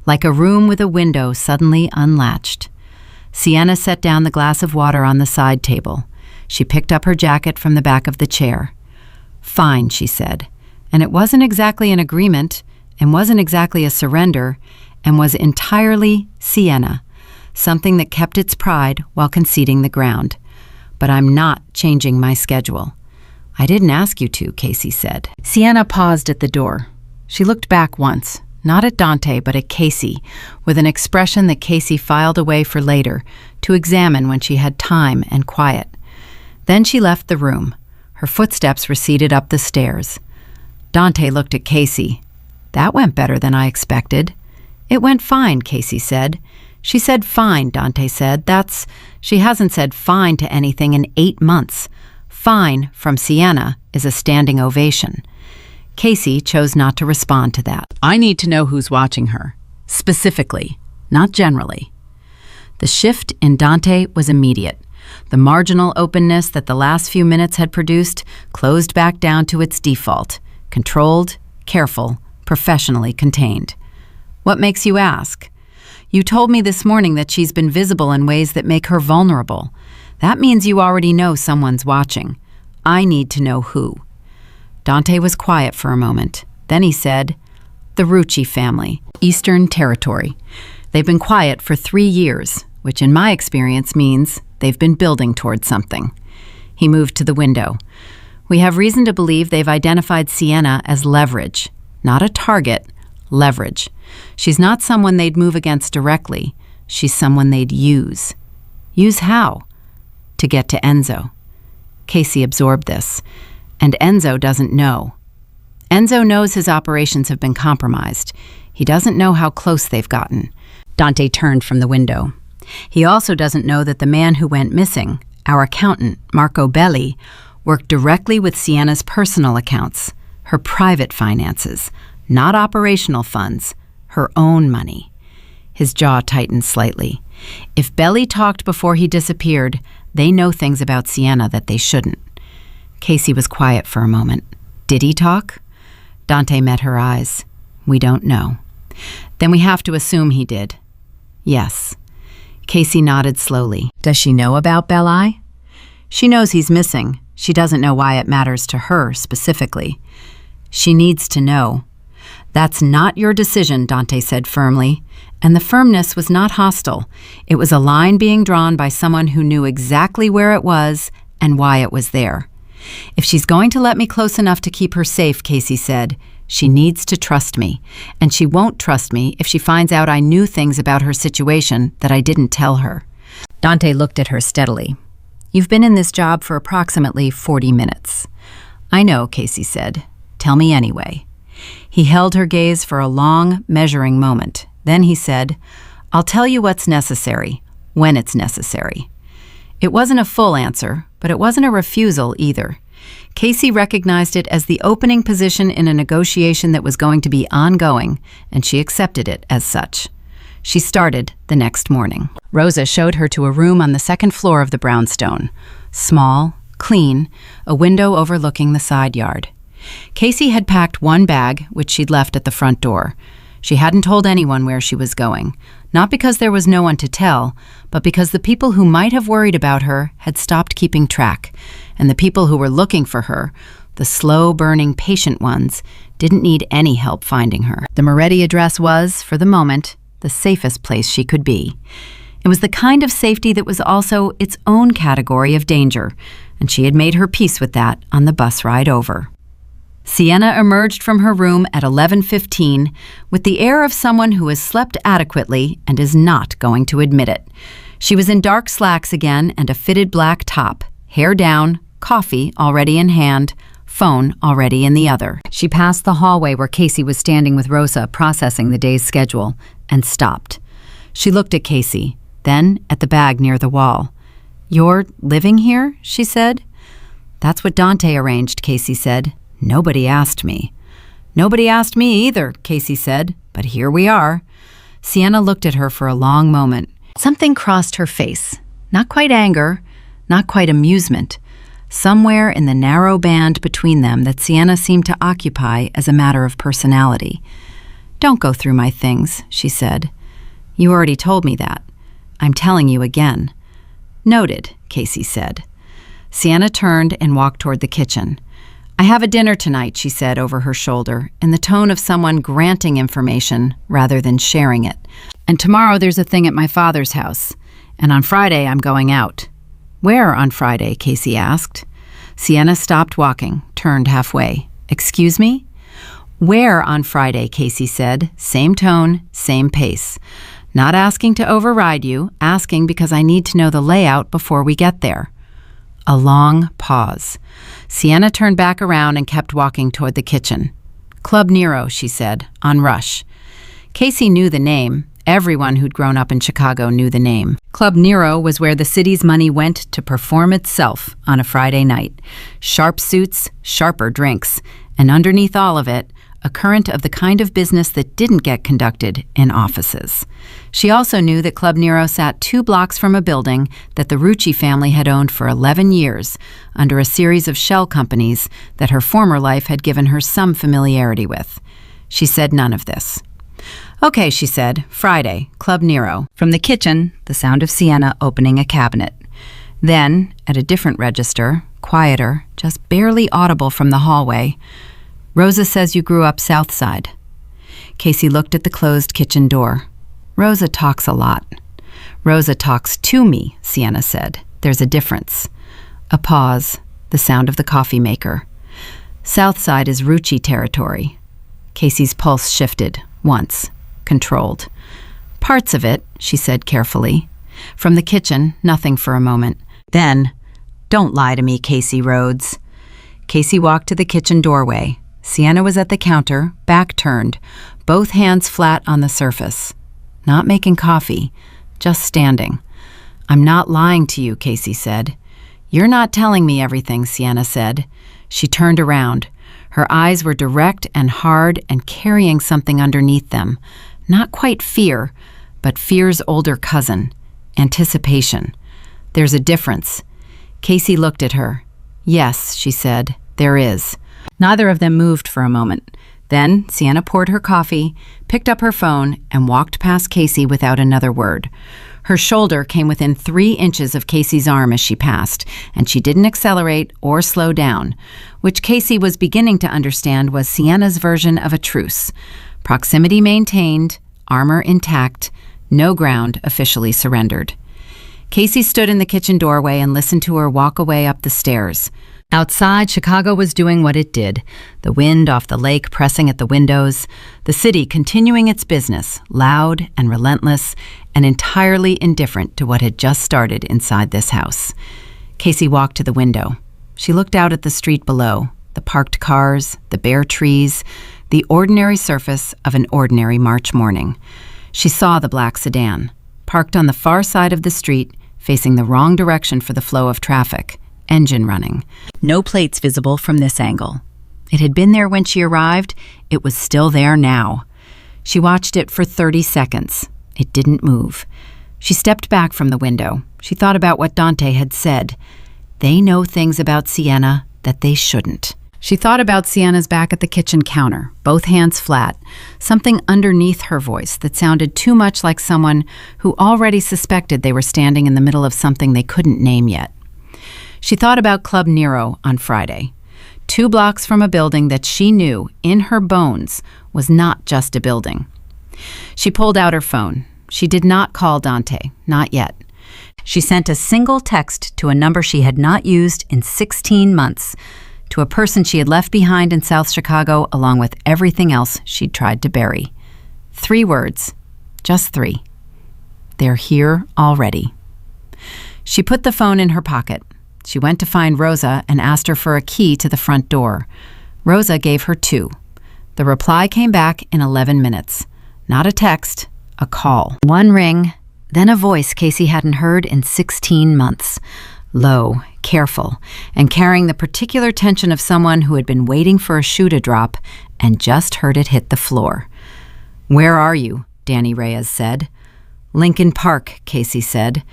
like a room with a window suddenly unlatched. Sienna set down the glass of water on the side table. She picked up her jacket from the back of the chair. "Fine," she said. And it wasn't exactly an agreement, and wasn't exactly a surrender, and was entirely Sienna, something that kept its pride while conceding the ground. "But I'm not changing my schedule." "I didn't ask you to," Casey said. Sienna paused at the door. She looked back once, not at Dante but at Casey, with an expression that Casey filed away for later, to examine when she had time and quiet. Then she left the room. Her footsteps receded up the stairs. Dante looked at Casey. "That went better than I expected." "It went fine," Casey said. "She said fine," Dante said. She hasn't said fine to anything in 8 months. Fine, from Sienna, is a standing ovation. Casey chose not to respond to that. "I need to know who's watching her. Specifically, not generally." The shift in Dante was immediate. The marginal openness that the last few minutes had produced closed back down to its default. Controlled, careful, professionally contained. "What makes you ask?" "You told me this morning that she's been visible in ways that make her vulnerable. That means you already know someone's watching. I need to know who." Dante was quiet for a moment. Then he said, "The Rucci family, Eastern Territory. They've been quiet for 3 years, which in my experience means they've been building towards something." He moved to the window. "We have reason to believe they've identified Sienna as leverage. Not a target, leverage. She's not someone they'd move against directly. She's someone they'd use." "Use how?" "To get to Enzo." Casey absorbed this. "And Enzo doesn't know. Enzo knows his operations have been compromised. He doesn't know how close they've gotten." Dante turned from the window. "He also doesn't know that the man who went missing, our accountant, Marco Belli, worked directly with Sienna's personal accounts, her private finances, not operational funds, her own money." His jaw tightened slightly. "If Belli talked before he disappeared, they know things about Sienna that they shouldn't." Casey was quiet for a moment. "Did he talk?" Dante met her eyes. "We don't know." "Then we have to assume he did." "Yes." Casey nodded slowly. "Does she know about Belli?" "She knows he's missing. She doesn't know why it matters to her specifically." "She needs to know." "That's not your decision," Dante said firmly. And the firmness was not hostile. It was a line being drawn by someone who knew exactly where it was and why it was there. "If she's going to let me close enough to keep her safe," Casey said, "she needs to trust me. And she won't trust me if she finds out I knew things about her situation that I didn't tell her." Dante looked at her steadily. "You've been in this job for approximately 40 minutes. "I know," Casey said. "Tell me anyway." He held her gaze for a long, measuring moment. Then he said, "I'll tell you what's necessary, when it's necessary." It wasn't a full answer, but it wasn't a refusal either. Casey recognized it as the opening position in a negotiation that was going to be ongoing, and she accepted it as such. She started the next morning. Rosa showed her to a room on the second floor of the brownstone. Small, clean, a window overlooking the side yard. Casey had packed one bag, which she'd left at the front door. She hadn't told anyone where she was going, not because there was no one to tell, but because the people who might have worried about her had stopped keeping track, and the people who were looking for her, the slow-burning patient ones, didn't need any help finding her. The Moretti address was, for the moment, the safest place she could be. It was the kind of safety that was also its own category of danger, and she had made her peace with that on the bus ride over. Sienna emerged from her room at 11:15 with the air of someone who has slept adequately and is not going to admit it. She was in dark slacks again and a fitted black top, hair down, coffee already in hand, phone already in the other. She passed the hallway where Casey was standing with Rosa processing the day's schedule and stopped. She looked at Casey, then at the bag near the wall. "You're living here?" she said. "That's what Dante arranged," Casey said. "Nobody asked me." "Nobody asked me either," Casey said, "but here we are." Sienna looked at her for a long moment. Something crossed her face. Not quite anger, not quite amusement. Somewhere in the narrow band between them that Sienna seemed to occupy as a matter of personality. "Don't go through my things," she said. "You already told me that. I'm telling you again." "Noted," Casey said. Sienna turned and walked toward the kitchen. "I have a dinner tonight," she said over her shoulder, in the tone of someone granting information rather than sharing it. "And tomorrow there's a thing at my father's house. And on Friday I'm going out." "Where on Friday?" Casey asked. Sienna stopped walking, turned halfway. "Excuse me?" "Where on Friday?" Casey said, same tone, same pace. "Not asking to override you, asking because I need to know the layout before we get there." A long pause. Sienna turned back around and kept walking toward the kitchen. "Club Nero," she said, on Rush. Casey knew the name. Everyone who'd grown up in Chicago knew the name. Club Nero was where the city's money went to perform itself on a Friday night. Sharp suits, sharper drinks, and underneath all of it, a current of the kind of business that didn't get conducted in offices. She also knew that Club Nero sat 2 blocks from a building that the Rucci family had owned for 11 years under a series of shell companies that her former life had given her some familiarity with. She said none of this. "Okay," she said, "Friday, Club Nero." From the kitchen, the sound of Sienna opening a cabinet. Then, at a different register, quieter, just barely audible from the hallway, "Rosa says you grew up South Side." Casey looked at the closed kitchen door. "Rosa talks a lot." "Rosa talks to me," Sienna said. "There's a difference." A pause, the sound of the coffee maker. "South Side is Rucci territory." Casey's pulse shifted, once, controlled. "Parts of it," she said carefully. From the kitchen, nothing for a moment. Then, "Don't lie to me, Casey Rhodes." Casey walked to the kitchen doorway. Sienna was at the counter, back turned, both hands flat on the surface. Not making coffee, just standing. "I'm not lying to you," Casey said. "You're not telling me everything," Sienna said. She turned around. Her eyes were direct and hard and carrying something underneath them. Not quite fear, but fear's older cousin, anticipation. "There's a difference." Casey looked at her. "Yes," she said, "there is." Neither of them moved for a moment. Then Sienna poured her coffee, picked up her phone, and walked past Casey without another word. Her shoulder came within 3 inches of Casey's arm as she passed, and she didn't accelerate or slow down, which Casey was beginning to understand was Sienna's version of a truce. Proximity maintained, armor intact, no ground officially surrendered. Casey stood in the kitchen doorway and listened to her walk away up the stairs. Outside, Chicago was doing what it did, the wind off the lake pressing at the windows, the city continuing its business, loud and relentless, and entirely indifferent to what had just started inside this house. Casey walked to the window. She looked out at the street below, the parked cars, the bare trees, the ordinary surface of an ordinary March morning. She saw the black sedan, parked on the far side of the street, facing the wrong direction for the flow of traffic, engine running. No plates visible from this angle. It had been there when she arrived. It was still there now. She watched it for 30 seconds. It didn't move. She stepped back from the window. She thought about what Dante had said. They know things about Sienna that they shouldn't. She thought about Sienna's back at the kitchen counter, both hands flat, something underneath her voice that sounded too much like someone who already suspected they were standing in the middle of something they couldn't name yet. She thought about Club Nero on Friday, 2 blocks from a building that she knew, in her bones, was not just a building. She pulled out her phone. She did not call Dante, not yet. She sent a single text to a number she had not used in 16 months, to a person she had left behind in South Chicago along with everything else she'd tried to bury. 3 words, just 3. They're here already. She put the phone in her pocket. She went to find Rosa and asked her for a key to the front door. Rosa gave her 2. The reply came back in 11 minutes. Not a text, a call. 1 ring, then a voice Casey hadn't heard in 16 months. Low, careful, and carrying the particular tension of someone who had been waiting for a shoe to drop and just heard it hit the floor. "Where are you?" Danny Reyes said. "Lincoln Park," Casey said.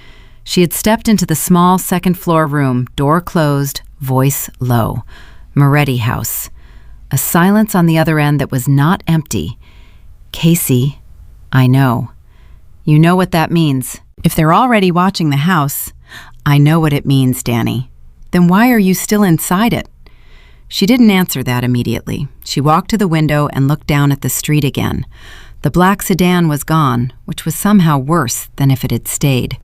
She had stepped into the small second-floor room, door closed, voice low. Moretti house. A silence on the other end that was not empty. "Casey, I know. You know what that means. If they're already watching the house, I know what it means, Danny. Then why are you still inside it?" She didn't answer that immediately. She walked to the window and looked down at the street again. The black sedan was gone, which was somehow worse than if it had stayed.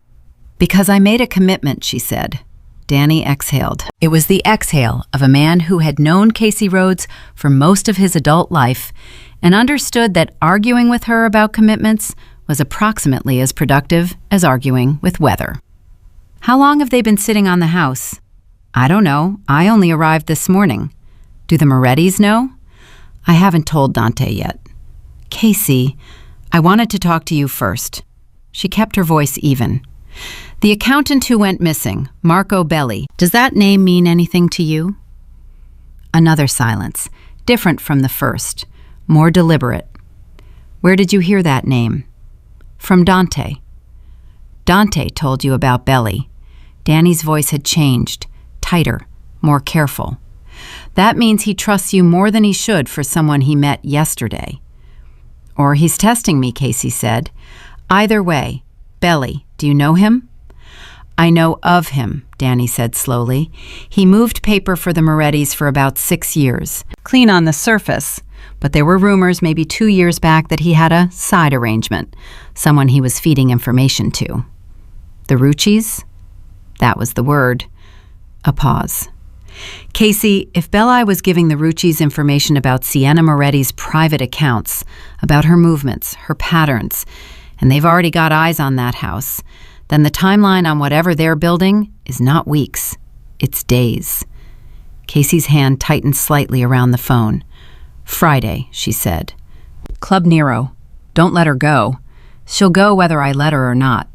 "Because I made a commitment," she said. Danny exhaled. It was the exhale of a man who had known Casey Rhodes for most of his adult life and understood that arguing with her about commitments was approximately as productive as arguing with weather. "How long have they been sitting on the house?" "I don't know. I only arrived this morning." "Do the Morettis know?" "I haven't told Dante yet." "Casey, I wanted to talk to you first." She kept her voice even. "The accountant who went missing, Marco Belli, does that name mean anything to you?" Another silence, different from the first, more deliberate. "Where did you hear that name?" "From Dante." "Dante told you about Belli." Danny's voice had changed, tighter, more careful. "That means he trusts you more than he should for someone he met yesterday." "Or he's testing me," Casey said. "Either way, Belli, do you know him?" "I know of him," Danny said slowly. "He moved paper for the Morettis for about 6 years. Clean on the surface, but there were rumors maybe 2 years back that he had a side arrangement, someone he was feeding information to." "The Ruccis?" That was the word. A pause. "Casey, if Belli was giving the Ruccis information about Sienna Moretti's private accounts, about her movements, her patterns, and they've already got eyes on that house, then the timeline on whatever they're building is not weeks, it's days." Casey's hand tightened slightly around the phone. "Friday," she said. "Club Nero. Don't let her go. She'll go whether I let her or not."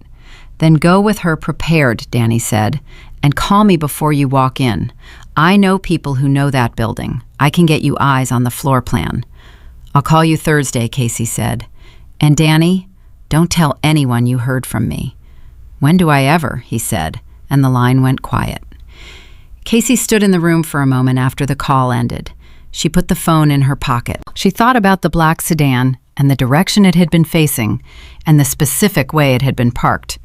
"Then go with her prepared," Danny said, "and call me before you walk in. I know people who know that building. I can get you eyes on the floor plan." "I'll call you Thursday," Casey said. "And Danny, don't tell anyone you heard from me." "When do I ever?" he said, and the line went quiet. Casey stood in the room for a moment after the call ended. She put the phone in her pocket. She thought about the black sedan and the direction it had been facing and the specific way it had been parked.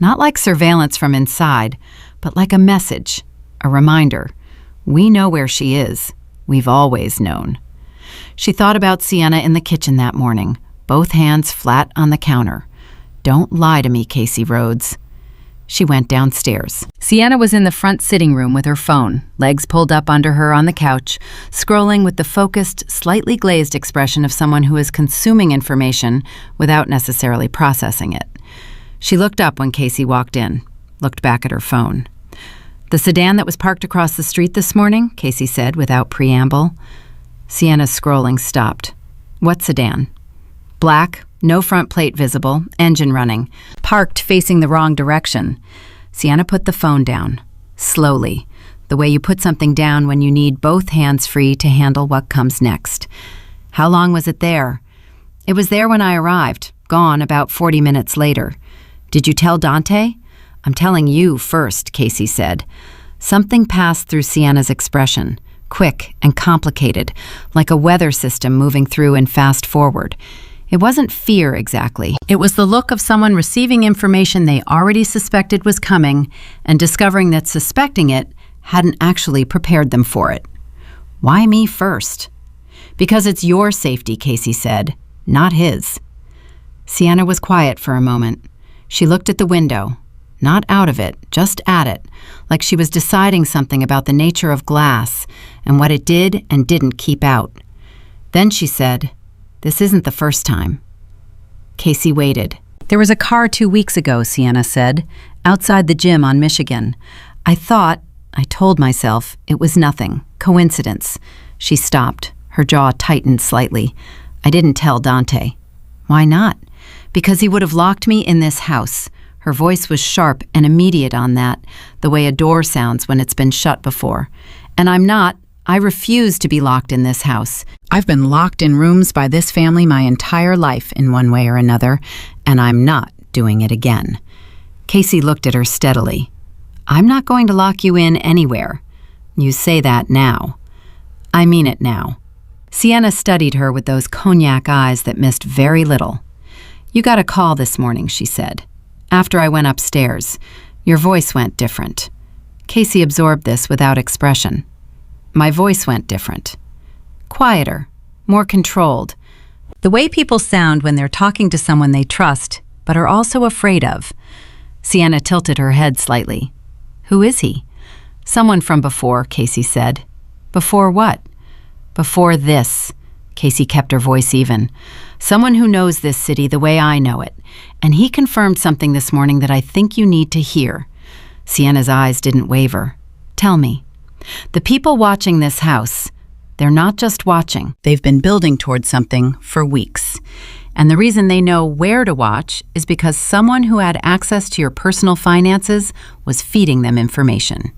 Not like surveillance from inside, but like a message, a reminder. We know where she is. We've always known. She thought about Sienna in the kitchen that morning, both hands flat on the counter. "Don't lie to me, Casey Rhodes." She went downstairs. Sienna was in the front sitting room with her phone, legs pulled up under her on the couch, scrolling with the focused, slightly glazed expression of someone who is consuming information without necessarily processing it. She looked up when Casey walked in, looked back at her phone. "The sedan that was parked across the street this morning," Casey said without preamble. Sienna's scrolling stopped. What sedan? Black, no front plate visible, engine running. Parked facing the wrong direction. Sienna put the phone down. Slowly. The way you put something down when you need both hands free to handle what comes next. How long was it there? It was there when I arrived. Gone about 40 minutes later. Did you tell Dante? I'm telling you first, Casey said. Something passed through Sienna's expression. Quick and complicated, like a weather system moving through and fast forward. It wasn't fear exactly. It was the look of someone receiving information they already suspected was coming and discovering that suspecting it hadn't actually prepared them for it. Why me first? Because it's your safety, Casey said, not his. Sienna was quiet for a moment. She looked at the window, not out of it, just at it, like she was deciding something about the nature of glass and what it did and didn't keep out. Then she said, "This isn't the first time." Casey waited. "There was a car 2 weeks ago," Sienna said, "outside the gym on Michigan. I told myself it was nothing, coincidence." She stopped. Her jaw tightened slightly. "I didn't tell Dante." "Why not?" "Because he would have locked me in this house." Her voice was sharp and immediate on that, the way a door sounds when it's been shut before. "And I'm not. I refuse to be locked in this house. I've been locked in rooms by this family my entire life in one way or another, and I'm not doing it again." Casey looked at her steadily. "I'm not going to lock you in anywhere. You say that now." "I mean it now." Sienna studied her with those cognac eyes that missed very little. "You got a call this morning," she said. "After I went upstairs. Your voice went different." Casey absorbed this without expression. "My voice went different. Quieter, more controlled. The way people sound when they're talking to someone they trust, but are also afraid of." Sienna tilted her head slightly. "Who is he?" "Someone from before," Casey said. "Before what?" "Before this." Casey kept her voice even. "Someone who knows this city the way I know it. And he confirmed something this morning that I think you need to hear." Sienna's eyes didn't waver. "Tell me." "The people watching this house, they're not just watching. They've been building towards something for weeks. And the reason they know where to watch is because someone who had access to your personal finances was feeding them information."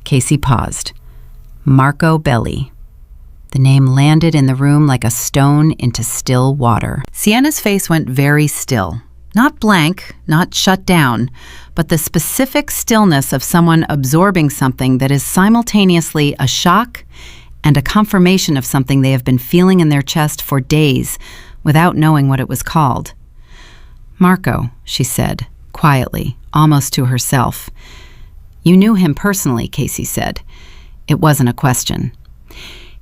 Casey paused. "Marco Belli." The name landed in the room like a stone into still water. Sienna's face went very still. Not blank, not shut down, but the specific stillness of someone absorbing something that is simultaneously a shock and a confirmation of something they have been feeling in their chest for days without knowing what it was called. "Marco," she said, quietly, almost to herself. "You knew him personally," Casey said. It wasn't a question.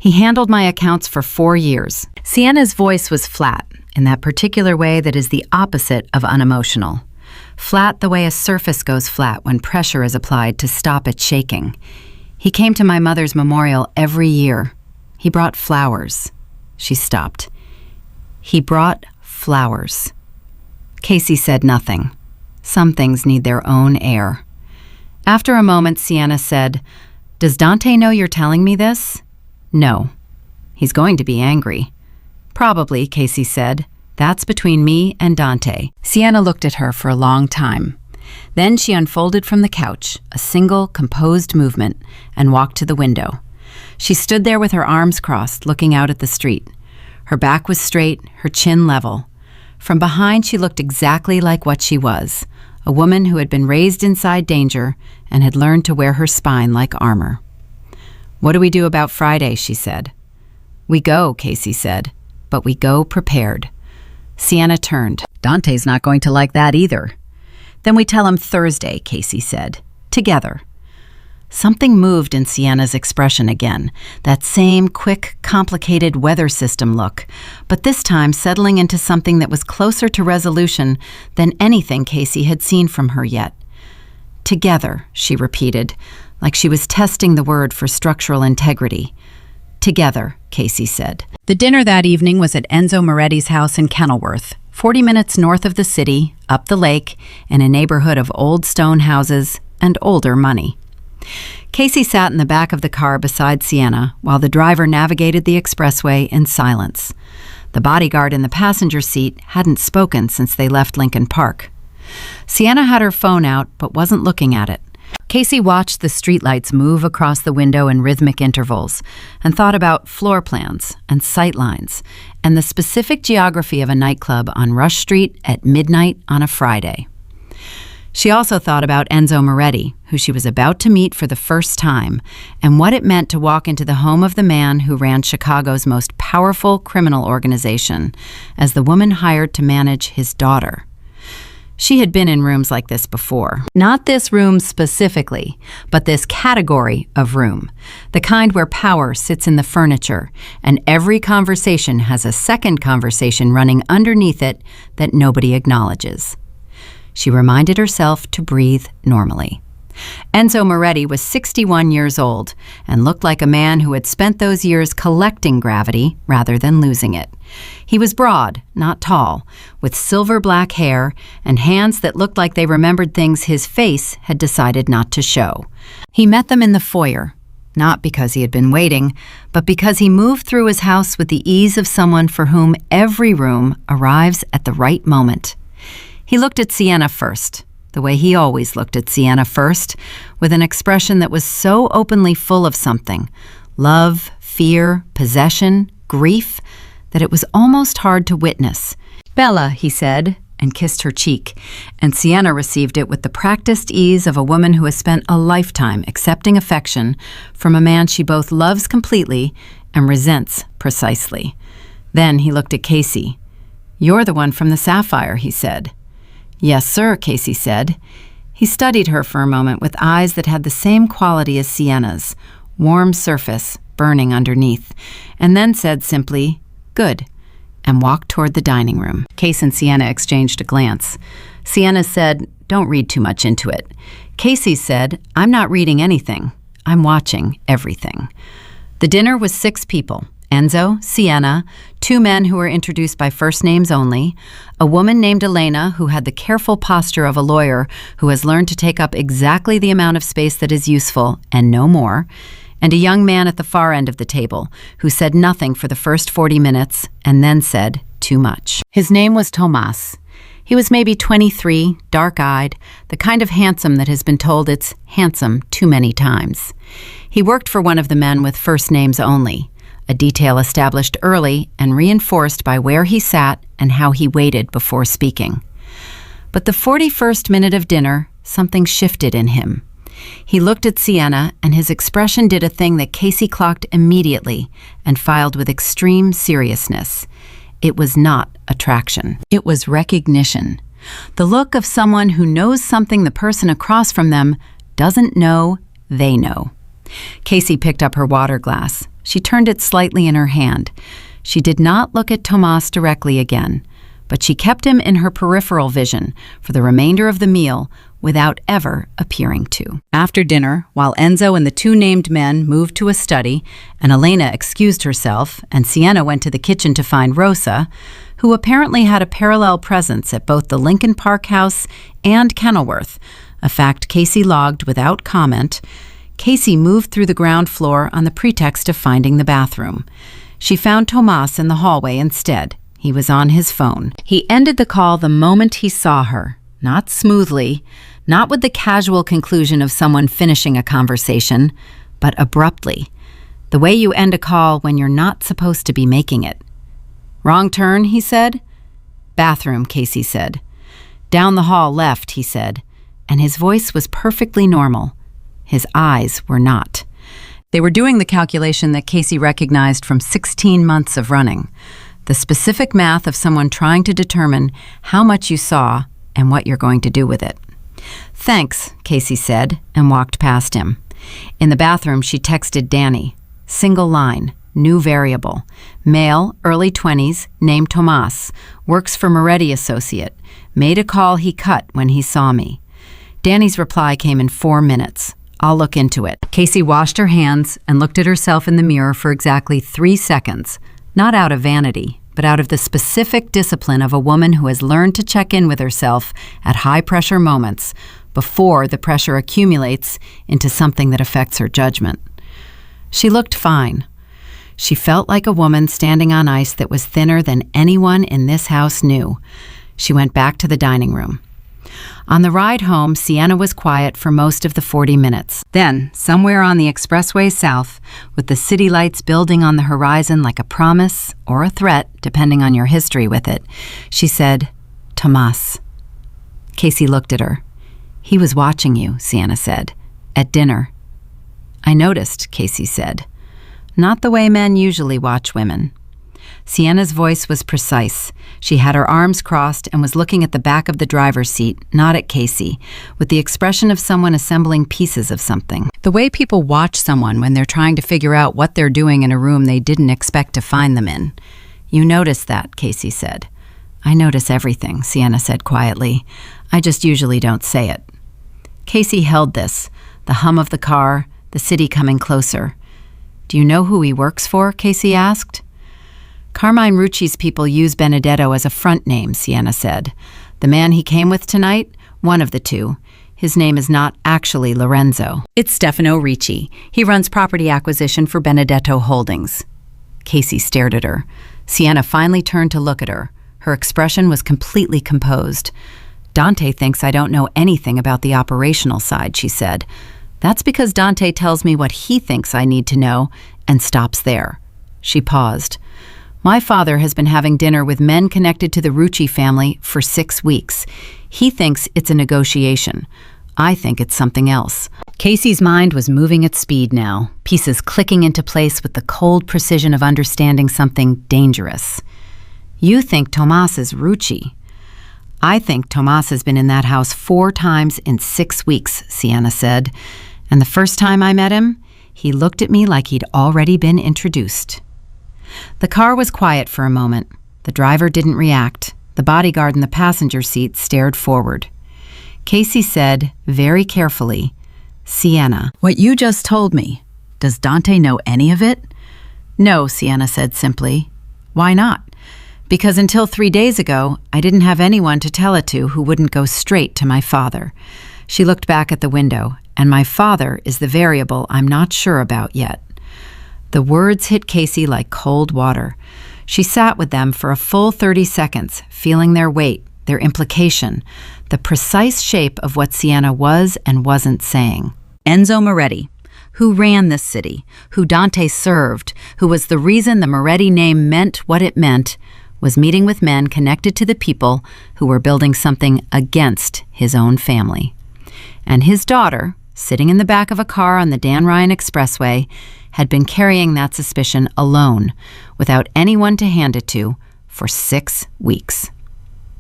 "He handled my accounts for 4 years. Sienna's voice was flat, in that particular way that is the opposite of unemotional. Flat the way a surface goes flat when pressure is applied to stop it shaking. "He came to my mother's memorial every year. He brought flowers." She stopped. "He brought flowers." Casey said nothing. Some things need their own air. After a moment, Sienna said, "Does Dante know you're telling me this?" "No." "He's going to be angry." "Probably," Casey said. "That's between me and Dante." Sienna looked at her for a long time. Then she unfolded from the couch, a single, composed movement, and walked to the window. She stood there with her arms crossed, looking out at the street. Her back was straight, her chin level. From behind, she looked exactly like what she was, a woman who had been raised inside danger and had learned to wear her spine like armor. "What do we do about Friday?" she said. "We go," Casey said, "but we go prepared." Sienna turned. "Dante's not going to like that either." "Then we tell him Thursday," Casey said. "Together." Something moved in Sienna's expression again, that same quick, complicated weather system look, but this time settling into something that was closer to resolution than anything Casey had seen from her yet. "Together," she repeated, like she was testing the word for structural integrity. "Together," Casey said. The dinner that evening was at Enzo Moretti's house in Kenilworth, 40 minutes north of the city, up the lake, in a neighborhood of old stone houses and older money. Casey sat in the back of the car beside Sienna while the driver navigated the expressway in silence. The bodyguard in the passenger seat hadn't spoken since they left Lincoln Park. Sienna had her phone out but wasn't looking at it. Casey watched the streetlights move across the window in rhythmic intervals and thought about floor plans and sight lines and the specific geography of a nightclub on Rush Street at midnight on a Friday. She also thought about Enzo Moretti, who she was about to meet for the first time, and what it meant to walk into the home of the man who ran Chicago's most powerful criminal organization as the woman hired to manage his daughter. She had been in rooms like this before. Not this room specifically, but this category of room. The kind where power sits in the furniture, and every conversation has a second conversation running underneath it that nobody acknowledges. She reminded herself to breathe normally. Enzo Moretti was 61 years old and looked like a man who had spent those years collecting gravity rather than losing it. He was broad, not tall, with silver black hair and hands that looked like they remembered things his face had decided not to show. He met them in the foyer, not because he had been waiting, but because he moved through his house with the ease of someone for whom every room arrives at the right moment. He looked at Sienna first, the way he always looked at Sienna first, with an expression that was so openly full of something, love, fear, possession, grief, that it was almost hard to witness. "Bella," he said, and kissed her cheek, and Sienna received it with the practiced ease of a woman who has spent a lifetime accepting affection from a man she both loves completely and resents precisely. Then he looked at Casey. "You're the one from the Sapphire," he said. "Yes, sir," Casey said. He studied her for a moment with eyes that had the same quality as Sienna's, warm surface, burning underneath, and then said simply, "Good," and walked toward the dining room. Casey and Sienna exchanged a glance. Sienna said, "Don't read too much into it." Casey said, "I'm not reading anything. I'm watching everything." The dinner was 6 people. Enzo, Sienna, 2 men who were introduced by first names only, a woman named Elena who had the careful posture of a lawyer who has learned to take up exactly the amount of space that is useful and no more, and a young man at the far end of the table who said nothing for the first 40 minutes and then said too much. His name was Tomas. He was maybe 23, dark-eyed, the kind of handsome that has been told it's handsome too many times. He worked for one of the men with first names only, a detail established early and reinforced by where he sat and how he waited before speaking. But the 41st minute of dinner, something shifted in him. He looked at Sienna, and his expression did a thing that Casey clocked immediately and filed with extreme seriousness. It was not attraction. It was recognition. The look of someone who knows something the person across from them doesn't know they know. Casey picked up her water glass. She turned it slightly in her hand. She did not look at Tomas directly again, but she kept him in her peripheral vision for the remainder of the meal without ever appearing to. After dinner, while Enzo and the 2 named men moved to a study, and Elena excused herself, and Sienna went to the kitchen to find Rosa, who apparently had a parallel presence at both the Lincoln Park house and Kenilworth, a fact Casey logged without comment, Casey moved through the ground floor on the pretext of finding the bathroom. She found Tomas in the hallway instead. He was on his phone. He ended the call the moment he saw her, not smoothly, not with the casual conclusion of someone finishing a conversation, but abruptly, the way you end a call when you're not supposed to be making it. "Wrong turn," he said. "Bathroom," Casey said. "Down the hall left," he said, and his voice was perfectly normal. His eyes were not. They were doing the calculation that Casey recognized from 16 months of running, the specific math of someone trying to determine how much you saw and what you're going to do with it. "Thanks," Casey said, and walked past him. In the bathroom, she texted Danny. Single line, new variable. Male, early 20s, named Tomas, works for Moretti Associate. Made a call he cut when he saw me. Danny's reply came in 4 minutes. "I'll look into it." Casey washed her hands and looked at herself in the mirror for exactly 3 seconds, not out of vanity, but out of the specific discipline of a woman who has learned to check in with herself at high-pressure moments before the pressure accumulates into something that affects her judgment. She looked fine. She felt like a woman standing on ice that was thinner than anyone in this house knew. She went back to the dining room. On the ride home, Sienna was quiet for most of the 40 minutes. Then, somewhere on the expressway south, with the city lights building on the horizon like a promise or a threat, depending on your history with it, she said, "Tomas." Casey looked at her. "He was watching you," Sienna said, "at dinner." "I noticed," Casey said. "Not the way men usually watch women." Sienna's voice was precise. She had her arms crossed and was looking at the back of the driver's seat, not at Casey, with the expression of someone assembling pieces of something. The way people watch someone when they're trying to figure out what they're doing in a room they didn't expect to find them in. "You notice that," Casey said. "I notice everything," Sienna said quietly. "I just usually don't say it." Casey held this, the hum of the car, the city coming closer. "Do you know who he works for?" Casey asked. "Carmine Rucci's people use Benedetto as a front name," Sienna said. "The man he came with tonight, one of the two. His name is not actually Lorenzo. It's Stefano Ricci. He runs property acquisition for Benedetto Holdings." Casey stared at her. Sienna finally turned to look at her. Her expression was completely composed. "Dante thinks I don't know anything about the operational side," she said. "That's because Dante tells me what he thinks I need to know and stops there." She paused. "My father has been having dinner with men connected to the Rucci family for 6 weeks. He thinks it's a negotiation. I think it's something else." Casey's mind was moving at speed now, pieces clicking into place with the cold precision of understanding something dangerous. "You think Tomas is Rucci." "I think Tomas has been in that house 4 times in 6 weeks, Sienna said. "And the first time I met him, he looked at me like he'd already been introduced." The car was quiet for a moment. The driver didn't react. The bodyguard in the passenger seat stared forward. Casey said, very carefully, "Sienna, what you just told me, does Dante know any of it?" "No," Sienna said simply. "Why not?" "Because until 3 days ago, I didn't have anyone to tell it to who wouldn't go straight to my father." She looked back at the window, "and my father is the variable I'm not sure about yet." The words hit Casey like cold water. She sat with them for a full 30 seconds, feeling their weight, their implication, the precise shape of what Sienna was and wasn't saying. Enzo Moretti, who ran this city, who Dante served, who was the reason the Moretti name meant what it meant, was meeting with men connected to the people who were building something against his own family. And his daughter, sitting in the back of a car on the Dan Ryan Expressway, had been carrying that suspicion alone, without anyone to hand it to, for 6 weeks.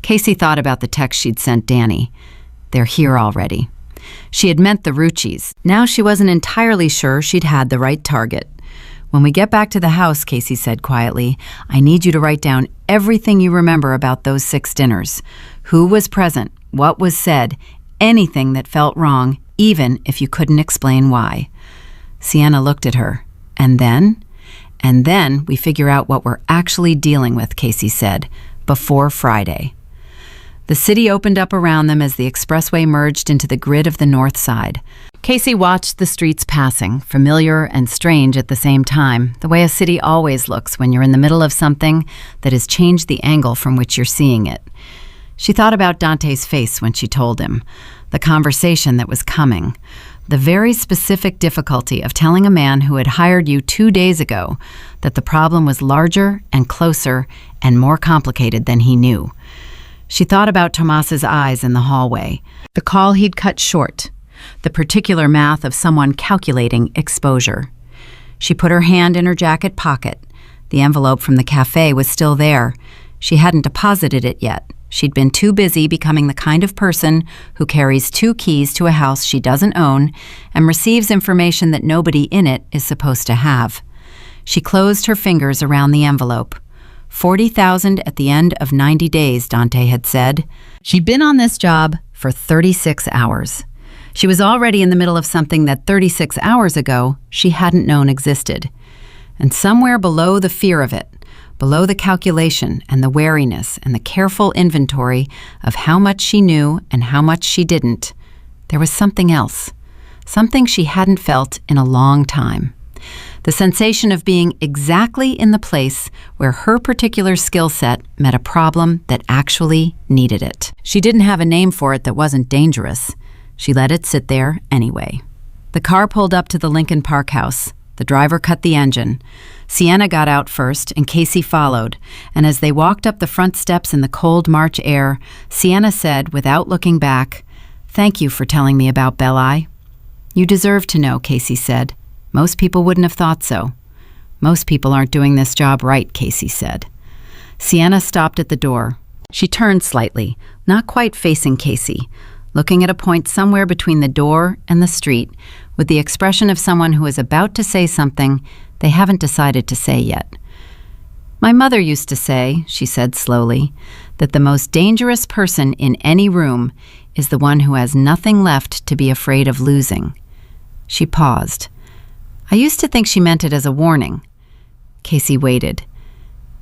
Casey thought about the text she'd sent Danny. "They're here already." She had meant the Ruccis. Now she wasn't entirely sure she'd had the right target. "When we get back to the house," Casey said quietly, "I need you to write down everything you remember about those 6 dinners. Who was present, what was said, anything that felt wrong, even if you couldn't explain why." Sienna looked at her. "And then? And then we figure out what we're actually dealing with," Casey said, "before Friday." The city opened up around them as the expressway merged into the grid of the north side. Casey watched the streets passing, familiar and strange at the same time, the way a city always looks when you're in the middle of something that has changed the angle from which you're seeing it. She thought about Dante's face when she told him, the conversation that was coming, the very specific difficulty of telling a man who had hired you 2 days ago that the problem was larger and closer and more complicated than he knew. She thought about Tomas's eyes in the hallway, the call he'd cut short, the particular math of someone calculating exposure. She put her hand in her jacket pocket. The envelope from the cafe was still there. She hadn't deposited it yet. She'd been too busy becoming the kind of person who carries 2 keys to a house she doesn't own and receives information that nobody in it is supposed to have. She closed her fingers around the envelope. 40,000 at the end of 90 days, Dante had said. She'd been on this job for 36 hours. She was already in the middle of something that 36 hours ago she hadn't known existed. And somewhere below the fear of it, below the calculation and the wariness and the careful inventory of how much she knew and how much she didn't, There was something else, something she hadn't felt in a long time. The sensation of being exactly in the place where her particular skill set met a problem that actually needed it. She didn't have a name for it that wasn't dangerous. She let it sit there anyway. The car pulled up to the Lincoln Park house. The driver cut the engine. Sienna got out first, and Casey followed, and as they walked up the front steps in the cold March air, Sienna said, without looking back, "Thank you for telling me about Belli." "You deserve to know," Casey said. "Most people wouldn't have thought so." "Most people aren't doing this job right," Casey said. Sienna stopped at the door. She turned slightly, not quite facing Casey, looking at a point somewhere between the door and the street, with the expression of someone who is about to say something they haven't decided to say yet. "My mother used to say," she said slowly, "that the most dangerous person in any room is the one who has nothing left to be afraid of losing." She paused. "I used to think she meant it as a warning." Casey waited.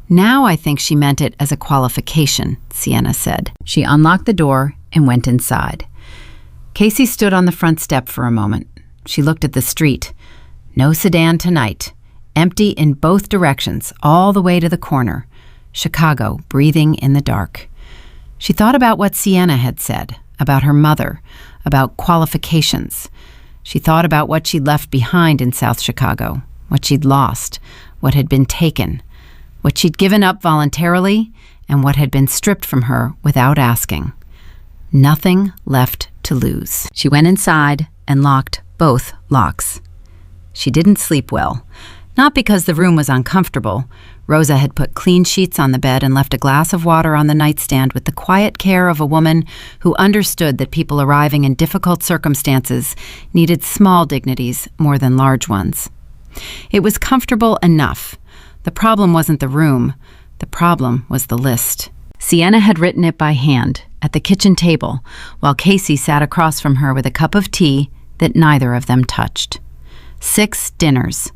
"Now I think she meant it as a qualification," Sienna said. She unlocked the door and went inside. Casey stood on the front step for a moment. She looked at the street. No sedan tonight. Empty in both directions, all the way to the corner. Chicago, breathing in the dark. She thought about what Sienna had said, about her mother, about qualifications. She thought about what she'd left behind in South Chicago, what she'd lost, what had been taken, what she'd given up voluntarily, and what had been stripped from her without asking. Nothing left to lose. She went inside and locked both locks. She didn't sleep well, not because the room was uncomfortable. Rosa had put clean sheets on the bed and left a glass of water on the nightstand with the quiet care of a woman who understood that people arriving in difficult circumstances needed small dignities more than large ones. It was comfortable enough. The problem wasn't the room. The problem was the list. Sienna had written it by hand at the kitchen table, while Casey sat across from her with a cup of tea that neither of them touched. 6 dinners.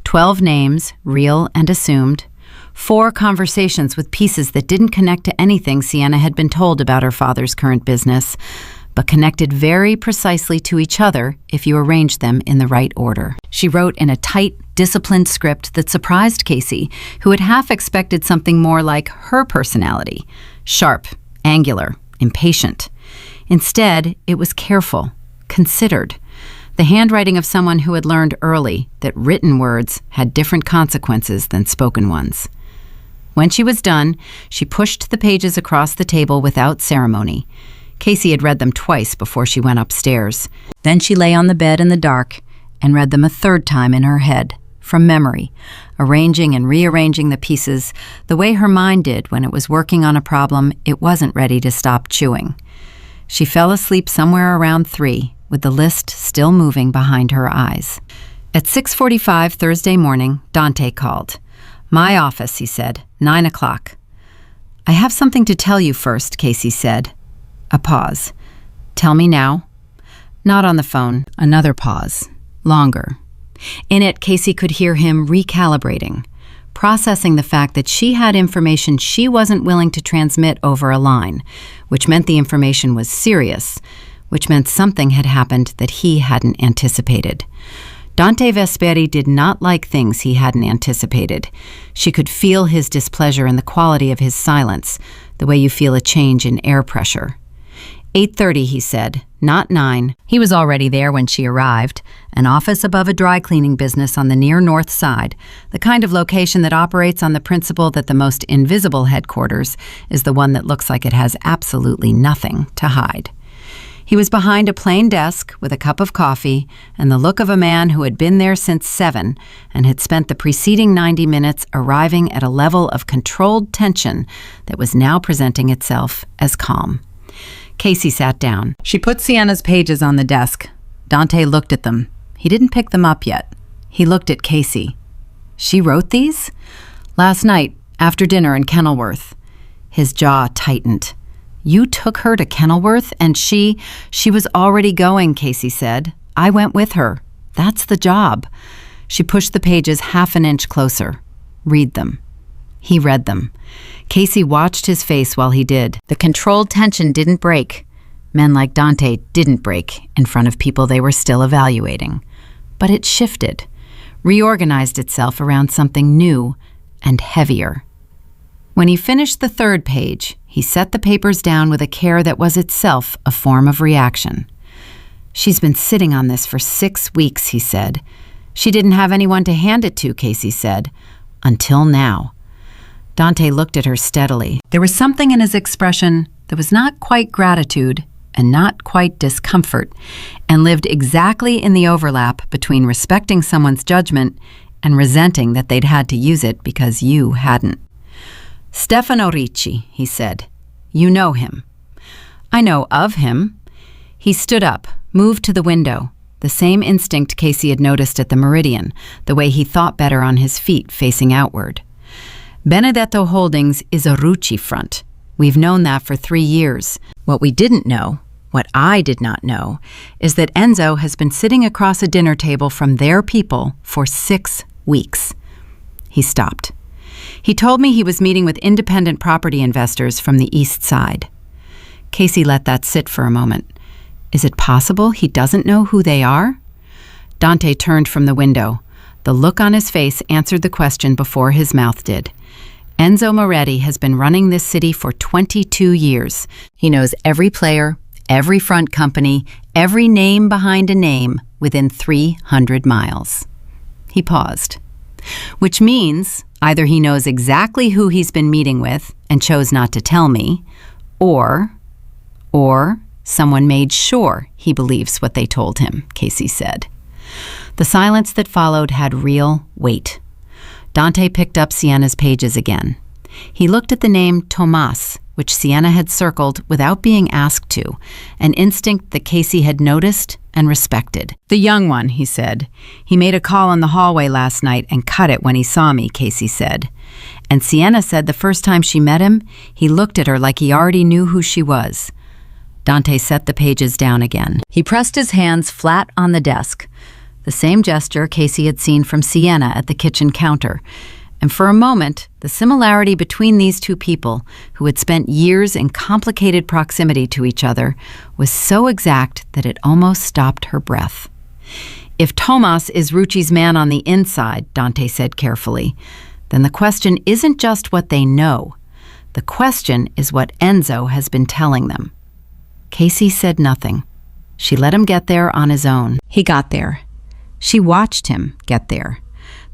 12 names, real and assumed. 4 conversations with pieces that didn't connect to anything Sienna had been told about her father's current business, but connected very precisely to each other if you arranged them in the right order. She wrote in a tight, disciplined script that surprised Casey, who had half expected something more like her personality. Sharp, angular, impatient. Instead, it was careful, considered. The handwriting of someone who had learned early that written words had different consequences than spoken ones. When she was done, she pushed the pages across the table without ceremony. Casey had read them twice before she went upstairs. Then she lay on the bed in the dark and read them a third time in her head, from memory, arranging and rearranging the pieces the way her mind did when it was working on a problem it wasn't ready to stop chewing. She fell asleep somewhere around 3, with the list still moving behind her eyes. At 6:45 Thursday morning, Dante called. "My office," he said, 9 o'clock. "I have something to tell you first," Casey said. A pause. "Tell me now?" "Not on the phone." Another pause. Longer. In it, Casey could hear him recalibrating, processing the fact that she had information she wasn't willing to transmit over a line, which meant the information was serious, which meant something had happened that he hadn't anticipated. Dante Vesperi did not like things he hadn't anticipated. She could feel his displeasure in the quality of his silence, the way you feel a change in air pressure. 8:30, he said, not 9. He was already there when she arrived, an office above a dry cleaning business on the near north side, the kind of location that operates on the principle that the most invisible headquarters is the one that looks like it has absolutely nothing to hide. He was behind a plain desk with a cup of coffee and the look of a man who had been there since 7 and had spent the preceding 90 minutes arriving at a level of controlled tension that was now presenting itself as calm. Casey sat down. She put Sienna's pages on the desk. Dante looked at them. He didn't pick them up yet. He looked at Casey. "She wrote these?" "Last night, after dinner in Kenilworth." His jaw tightened. "You took her to Kenilworth and she was already going," Casey said. "I went with her. That's the job." She pushed the pages half an inch closer. "Read them." He read them. Casey watched his face while he did. The controlled tension didn't break. Men like Dante didn't break in front of people they were still evaluating. But it shifted, reorganized itself around something new and heavier. When he finished the third page, he set the papers down with a care that was itself a form of reaction. "She's been sitting on this for 6 weeks," he said. "She didn't have anyone to hand it to," Casey said. "Until now." Dante looked at her steadily. There was something in his expression that was not quite gratitude and not quite discomfort, and lived exactly in the overlap between respecting someone's judgment and resenting that they'd had to use it because you hadn't. "Stefano Ricci," he said. "You know him." "I know of him." He stood up, moved to the window, the same instinct Casey had noticed at the Meridian, the way he thought better on his feet facing outward. "Benedetto Holdings is a Rucci front. We've known that for 3 years. What we didn't know, what I did not know, is that Enzo has been sitting across a dinner table from their people for 6 weeks. He stopped. He told me he was meeting with independent property investors from the East Side. Casey let that sit for a moment. Is it possible he doesn't know who they are? Dante turned from the window. The look on his face answered the question before his mouth did. Enzo Moretti has been running this city for 22 years. He knows every player, every front company, every name behind a name within 300 miles. He paused. Which means either he knows exactly who he's been meeting with and chose not to tell me, or someone made sure he believes what they told him, Casey said. The silence that followed had real weight. Dante picked up Sienna's pages again. He looked at the name Tomas, which Sienna had circled without being asked to, an instinct that Casey had noticed and respected. "The young one," he said. "He made a call in the hallway last night and cut it when he saw me," Casey said. And Sienna said the first time she met him, he looked at her like he already knew who she was. Dante set the pages down again. He pressed his hands flat on the desk, the same gesture Casey had seen from Sienna at the kitchen counter. And for a moment, the similarity between these two people, who had spent years in complicated proximity to each other, was so exact that it almost stopped her breath. "If Tomas is Rucci's man on the inside," Dante said carefully, "then the question isn't just what they know. The question is what Enzo has been telling them." Casey said nothing. She let him get there on his own. He got there. She watched him get there.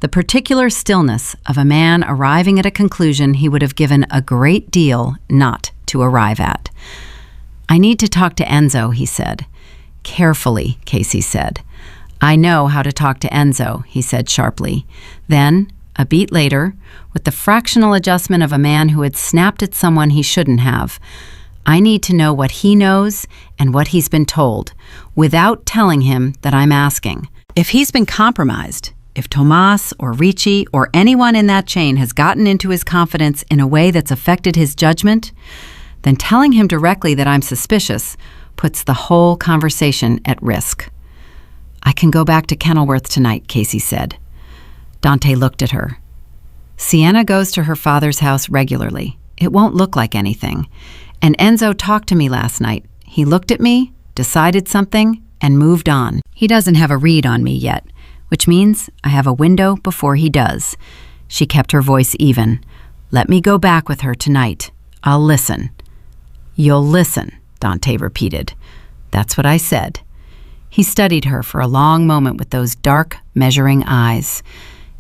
The particular stillness of a man arriving at a conclusion he would have given a great deal not to arrive at. "I need to talk to Enzo," he said. "Carefully," Casey said. "I know how to talk to Enzo," he said sharply. Then, a beat later, with the fractional adjustment of a man who had snapped at someone he shouldn't have, "I need to know what he knows and what he's been told, without telling him that I'm asking. If he's been compromised, if Tomas or Ricci or anyone in that chain has gotten into his confidence in a way that's affected his judgment, then telling him directly that I'm suspicious puts the whole conversation at risk." "I can go back to Kenilworth tonight," Casey said. Dante looked at her. "Sienna goes to her father's house regularly. It won't look like anything. And Enzo talked to me last night. He looked at me, decided something, and moved on. He doesn't have a read on me yet, which means I have a window before he does." She kept her voice even. "Let me go back with her tonight. I'll listen." "You'll listen," Dante repeated. "That's what I said." He studied her for a long moment with those dark, measuring eyes.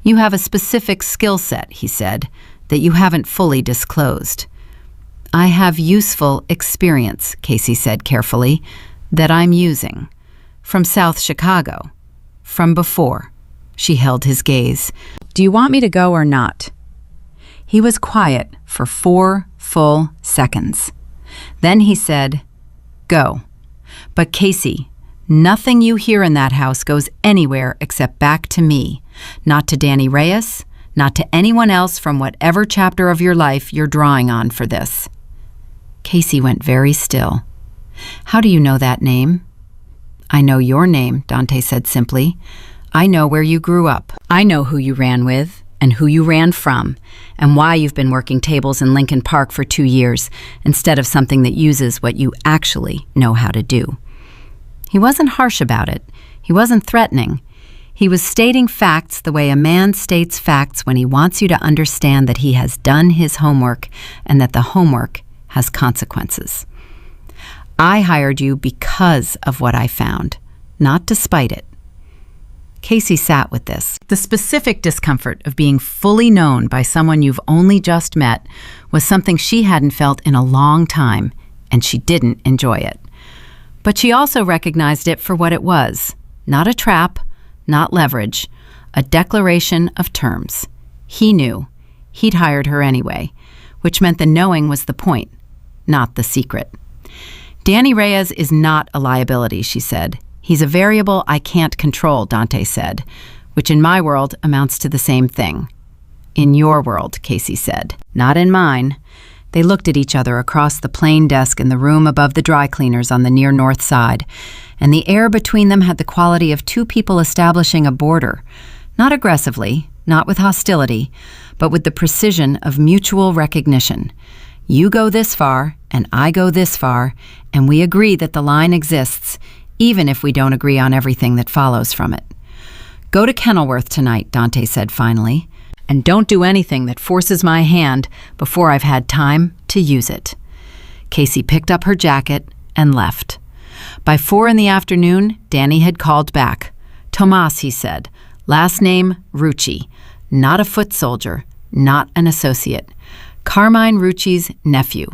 "You have a specific skill set," he said, "that you haven't fully disclosed." "I have useful experience," Casey said carefully, "that I'm using. From South Chicago. From before." She held his gaze. "Do you want me to go or not?" He was quiet for 4 full seconds. Then he said, "Go. But Casey, nothing you hear in that house goes anywhere except back to me. Not to Danny Reyes, not to anyone else from whatever chapter of your life you're drawing on for this." Casey went very still. "How do you know that name?" "I know your name," Dante said simply. "I know where you grew up. I know who you ran with and who you ran from, and why you've been working tables in Lincoln Park for 2 years instead of something that uses what you actually know how to do. He wasn't harsh about it. He wasn't threatening. He was stating facts the way a man states facts when he wants you to understand that he has done his homework and that the homework has consequences. I hired you because of what I found, not despite it. Casey sat with this. The specific discomfort of being fully known by someone you've only just met was something she hadn't felt in a long time, and she didn't enjoy it. But she also recognized it for what it was, not a trap, not leverage, a declaration of terms. He knew. He'd hired her anyway, which meant the knowing was the point, not the secret. Danny Reyes is not a liability, she said. He's a variable I can't control, Dante said, which in my world amounts to the same thing. In your world, Casey said. Not in mine. They looked at each other across the plain desk in the room above the dry cleaners on the near north side, and the air between them had the quality of two people establishing a border, not aggressively, not with hostility, but with the precision of mutual recognition. You go this far, and I go this far, and we agree that the line exists, even if we don't agree on everything that follows from it. Go to Kenilworth tonight, Dante said finally, and don't do anything that forces my hand before I've had time to use it. Casey picked up her jacket and left. By 4 p.m, Danny had called back. Tomas, he said, last name Rucci, not a foot soldier, not an associate. Carmine Rucci's nephew,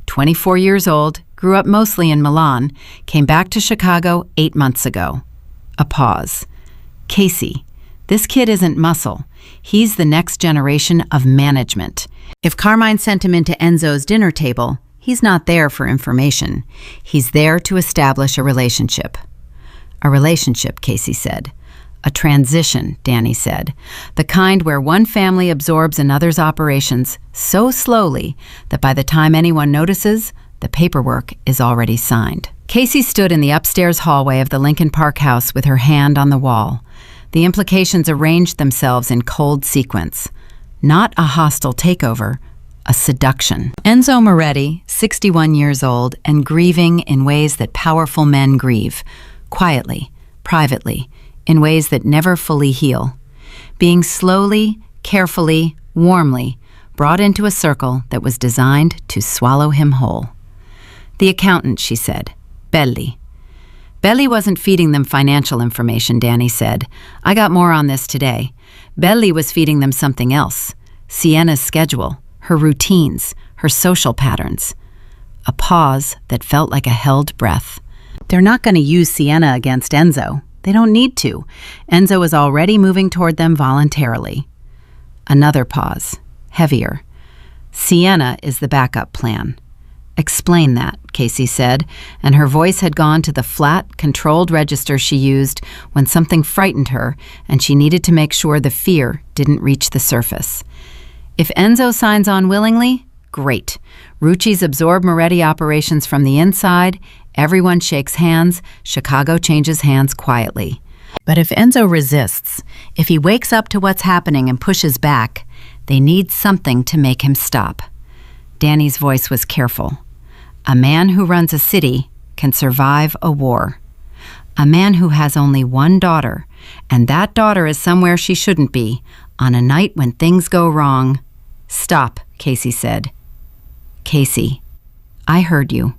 24 years old, grew up mostly in Milan, came back to Chicago 8 months ago. A pause. Casey, this kid isn't muscle. He's the next generation of management. If Carmine sent him into Enzo's dinner table, he's not there for information. He's there to establish a relationship. A relationship, Casey said. A transition, Danny said. The kind where one family absorbs another's operations so slowly that by the time anyone notices, the paperwork is already signed. Casey stood in the upstairs hallway of the Lincoln Park house with her hand on the wall. The implications arranged themselves in cold sequence. Not a hostile takeover, a seduction. Enzo Moretti, 61 years old and grieving in ways that powerful men grieve, quietly, privately, in ways that never fully heal. Being slowly, carefully, warmly brought into a circle that was designed to swallow him whole. The accountant, she said. Belli. Belli wasn't feeding them financial information, Danny said. I got more on this today. Belli was feeding them something else. Sienna's schedule, her routines, her social patterns. A pause that felt like a held breath. They're not going to use Sienna against Enzo. They don't need to. Enzo is already moving toward them voluntarily. Another pause, heavier. Sienna is the backup plan. Explain that, Casey said, and her voice had gone to the flat, controlled register she used when something frightened her and she needed to make sure the fear didn't reach the surface. If Enzo signs on willingly, great. Rucci's absorb Moretti operations from the inside, everyone shakes hands, Chicago changes hands quietly. But if Enzo resists, if he wakes up to what's happening and pushes back, they need something to make him stop. Danny's voice was careful. A man who runs a city can survive a war. A man who has only one daughter, and that daughter is somewhere she shouldn't be, on a night when things go wrong. Stop, Casey said. Casey, I heard you.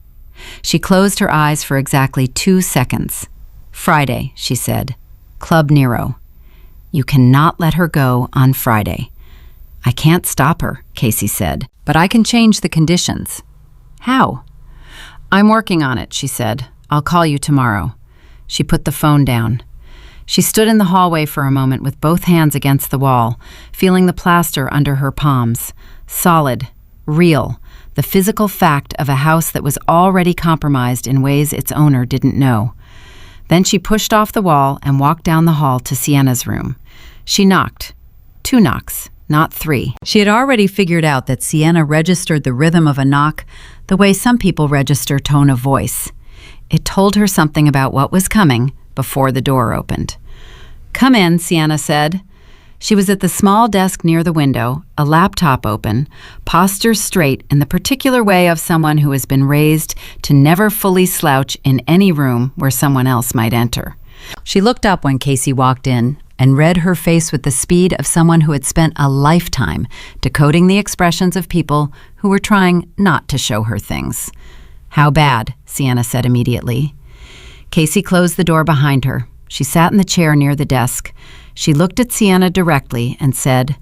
She closed her eyes for exactly 2 seconds. Friday, she said. Club Nero. You cannot let her go on Friday. I can't stop her, Casey said, but I can change the conditions. How? I'm working on it, she said. I'll call you tomorrow. She put the phone down. She stood in the hallway for a moment with both hands against the wall, feeling the plaster under her palms. Solid, real, the physical fact of a house that was already compromised in ways its owner didn't know. Then she pushed off the wall and walked down the hall to Sienna's room. She knocked. 2 knocks. Not 3. She had already figured out that Sienna registered the rhythm of a knock the way some people register tone of voice. It told her something about what was coming before the door opened. Come in, Sienna said. She was at the small desk near the window, a laptop open, posture straight in the particular way of someone who has been raised to never fully slouch in any room where someone else might enter. She looked up when Casey walked in and read her face with the speed of someone who had spent a lifetime decoding the expressions of people who were trying not to show her things. "How bad?" Sienna said immediately. Casey closed the door behind her. She sat in the chair near the desk. She looked at Sienna directly and said,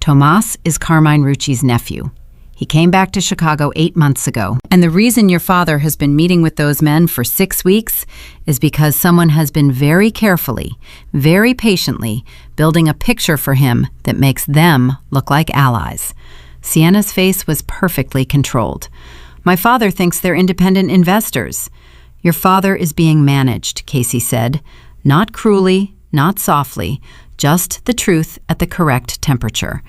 "Tomas is Carmine Rucci's nephew. He came back to Chicago 8 months ago, and the reason your father has been meeting with those men for 6 weeks is because someone has been very carefully, very patiently building a picture for him that makes them look like allies." Sienna's face was perfectly controlled. "My father thinks they're independent investors." "Your father is being managed," Casey said. "Not cruelly, not softly, just the truth at the correct temperature."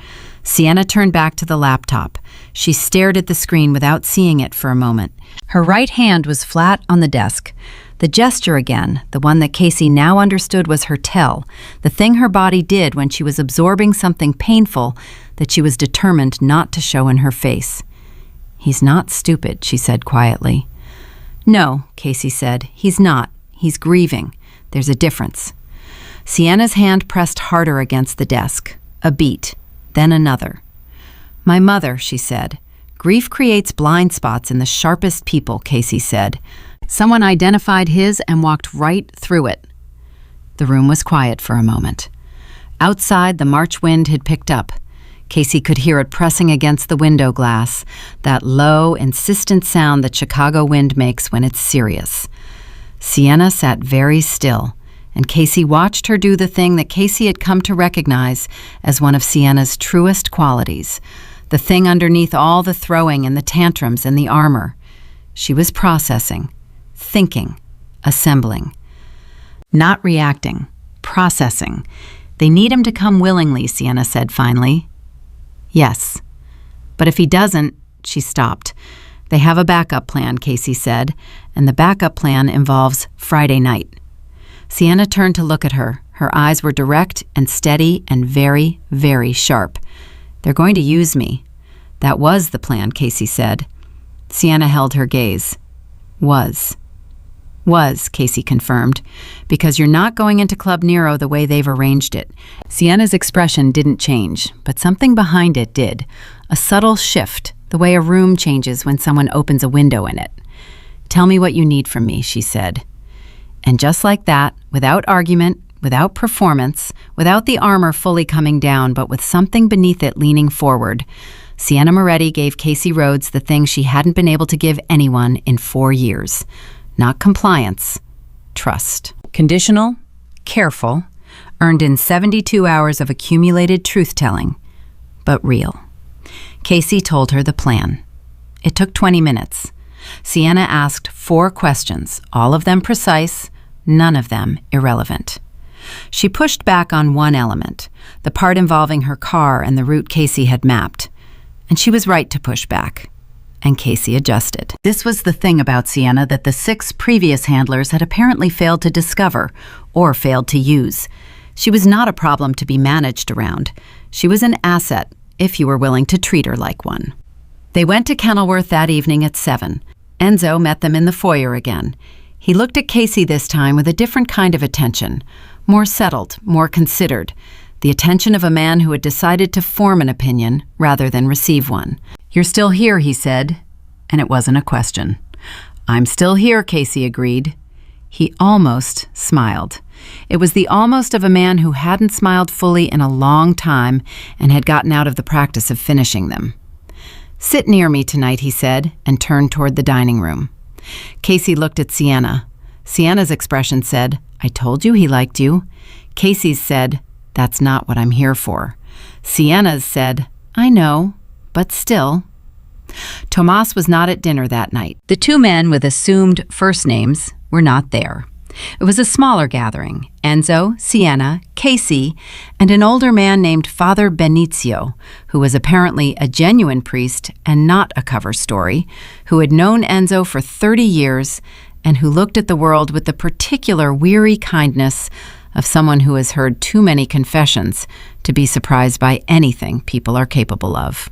Sienna turned back to the laptop. She stared at the screen without seeing it for a moment. Her right hand was flat on the desk. The gesture again, the one that Casey now understood was her tell, the thing her body did when she was absorbing something painful that she was determined not to show in her face. "He's not stupid," she said quietly. "No," Casey said, "he's not. He's grieving. There's a difference." Sienna's hand pressed harder against the desk. A beat, then another. "My mother," she said. "Grief creates blind spots in the sharpest people," Casey said. "Someone identified his and walked right through it." The room was quiet for a moment. Outside, the March wind had picked up. Casey could hear it pressing against the window glass, that low, insistent sound that Chicago wind makes when it's serious. Sienna sat very still, and Casey watched her do the thing that Casey had come to recognize as one of Sienna's truest qualities, the thing underneath all the throwing and the tantrums and the armor. She was processing, thinking, assembling. Not reacting, processing. "They need him to come willingly," Sienna said finally. "Yes. But if he doesn't," she stopped. "They have a backup plan," Casey said, "and the backup plan involves Friday night." Sienna turned to look at her. Her eyes were direct and steady and very, very sharp. "They're going to use me." "That was the plan," Casey said. Sienna held her gaze. Was, Casey confirmed, "because you're not going into Club Nero the way they've arranged it." Sienna's expression didn't change, but something behind it did. A subtle shift, the way a room changes when someone opens a window in it. "Tell me what you need from me," she said. And just like that, without argument, without performance, without the armor fully coming down, but with something beneath it leaning forward, Sienna Moretti gave Casey Rhodes the thing she hadn't been able to give anyone in 4 years. Not compliance, trust. Conditional, careful, earned in 72 hours of accumulated truth-telling, but real. Casey told her the plan. It took 20 minutes. Sienna asked 4 questions, all of them precise, none of them irrelevant. She pushed back on one element, the part involving her car and the route Casey had mapped. And she was right to push back. And Casey adjusted. This was the thing about Sienna that the 6 previous handlers had apparently failed to discover or failed to use. She was not a problem to be managed around. She was an asset, if you were willing to treat her like one. They went to Kenilworth that evening at 7. Enzo met them in the foyer again. He looked at Casey this time with a different kind of attention, more settled, more considered, the attention of a man who had decided to form an opinion rather than receive one. "You're still here," he said, and it wasn't a question. "I'm still here," Casey agreed. He almost smiled. It was the almost of a man who hadn't smiled fully in a long time and had gotten out of the practice of finishing them. "Sit near me tonight," he said, and turned toward the dining room. Casey looked at Sienna. Sienna's expression said, "I told you he liked you." Casey's said, "That's not what I'm here for." Sienna's said, "I know, but still." Tomas was not at dinner that night. The 2 men with assumed first names were not there. It was a smaller gathering. Enzo, Sienna, Casey, and an older man named Father Benizio, who was apparently a genuine priest and not a cover story, who had known Enzo for 30 years and who looked at the world with the particular weary kindness of someone who has heard too many confessions to be surprised by anything people are capable of.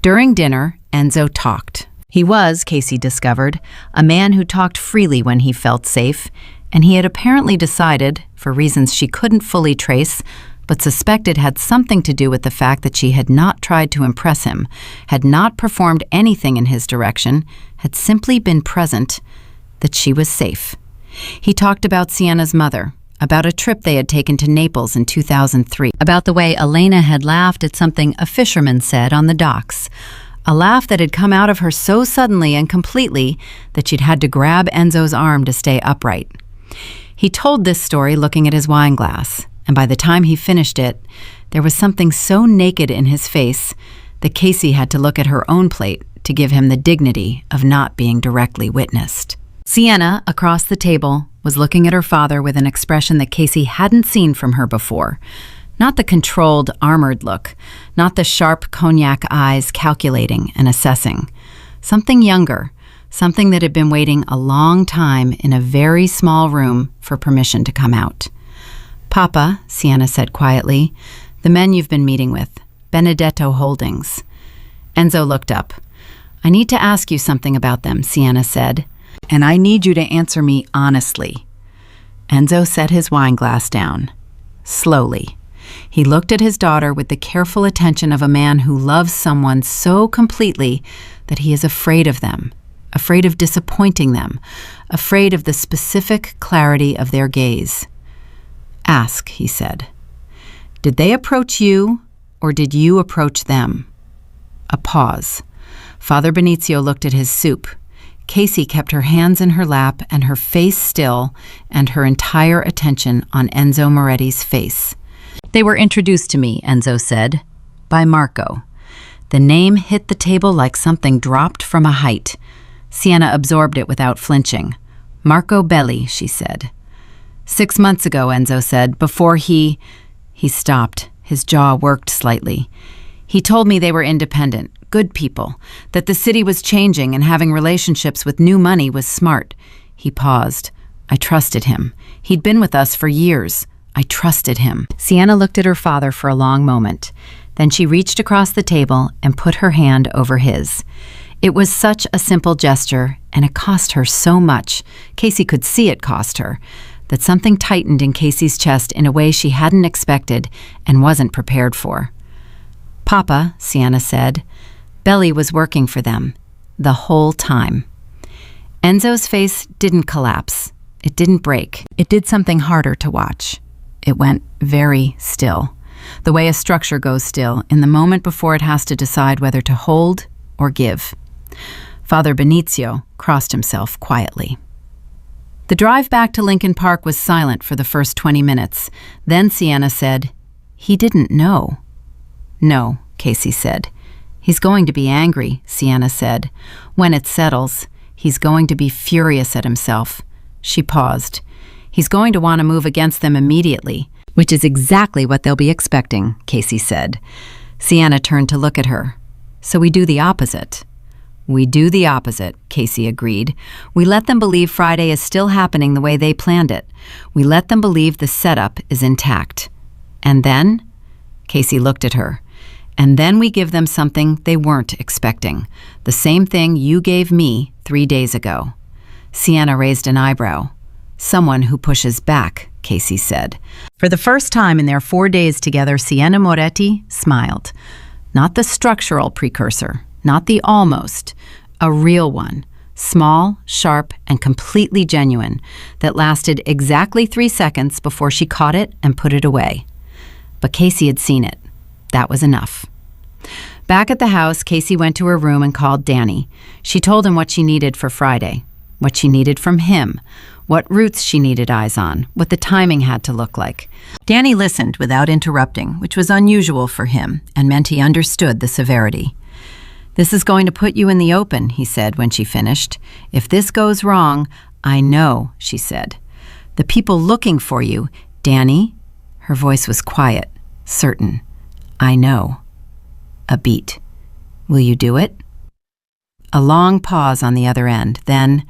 During dinner, Enzo talked. He was, Casey discovered, a man who talked freely when he felt safe, and he had apparently decided, for reasons she couldn't fully trace, but suspected had something to do with the fact that she had not tried to impress him, had not performed anything in his direction, had simply been present, that she was safe. He talked about Sienna's mother, about a trip they had taken to Naples in 2003, about the way Elena had laughed at something a fisherman said on the docks, a laugh that had come out of her so suddenly and completely that she'd had to grab Enzo's arm to stay upright. He told this story looking at his wine glass, and by the time he finished it, there was something so naked in his face that Casey had to look at her own plate to give him the dignity of not being directly witnessed. Sienna, across the table, was looking at her father with an expression that Casey hadn't seen from her before. Not the controlled, armored look, not the sharp cognac eyes calculating and assessing. Something younger, something that had been waiting a long time in a very small room for permission to come out. "Papa," Sienna said quietly, "the men you've been meeting with, Benedetto Holdings." Enzo looked up. "I need to ask you something about them," Sienna said, "and I need you to answer me honestly." Enzo set his wine glass down. Slowly. He looked at his daughter with the careful attention of a man who loves someone so completely that he is afraid of them, afraid of disappointing them, afraid of the specific clarity of their gaze. "Ask," he said. "Did they approach you, or did you approach them?" A pause. Father Benicio looked at his soup. Casey kept her hands in her lap and her face still, and her entire attention on Enzo Moretti's face. "They were introduced to me," Enzo said, "by Marco." The name hit the table like something dropped from a height. Sienna absorbed it without flinching. "Marco Belli," she said. 6 months ago," Enzo said, "before he stopped. His jaw worked slightly. "He told me they were independent, good people, that the city was changing and having relationships with new money was smart." He paused. "I trusted him. He'd been with us for years. I trusted him." Sienna looked at her father for a long moment. Then she reached across the table and put her hand over his. It was such a simple gesture, and it cost her so much. Casey could see it cost her. That something tightened in Casey's chest in a way she hadn't expected and wasn't prepared for. "Papa," Sienna said, "Belli was working for them, the whole time." Enzo's face didn't collapse. It didn't break. It did something harder to watch. It went very still, the way a structure goes still in the moment before it has to decide whether to hold or give. Father Benicio crossed himself quietly. The drive back to Lincoln Park was silent for the first 20 minutes. Then Sienna said, "He didn't know." "No," Casey said. "He's going to be angry," Sienna said. "When it settles, he's going to be furious at himself." She paused. "He's going to want to move against them immediately," which is exactly what they'll be expecting, Casey said. Sienna turned to look at her. "So we do the opposite." "We do the opposite," Casey agreed. "We let them believe Friday is still happening the way they planned it. We let them believe the setup is intact. And then," Casey looked at her, "and then we give them something they weren't expecting. The same thing you gave me 3 days ago." Sienna raised an eyebrow. "Someone who pushes back," Casey said. For the first time in their 4 days together, Sienna Moretti smiled. Not the structural precursor, not the almost, a real one, small, sharp, and completely genuine, that lasted exactly 3 seconds before she caught it and put it away. But Casey had seen it. That was enough. Back at the house, Casey went to her room and called Danny. She told him what she needed for Friday, what she needed from him, what routes she needed eyes on, what the timing had to look like. Danny listened without interrupting, which was unusual for him and meant he understood the severity. "This is going to put you in the open," he said when she finished. "If this goes wrong, I know," she said. "The people looking for you, Danny," her voice was quiet, certain. "I know." A beat. "Will you do it?" A long pause on the other end. Then,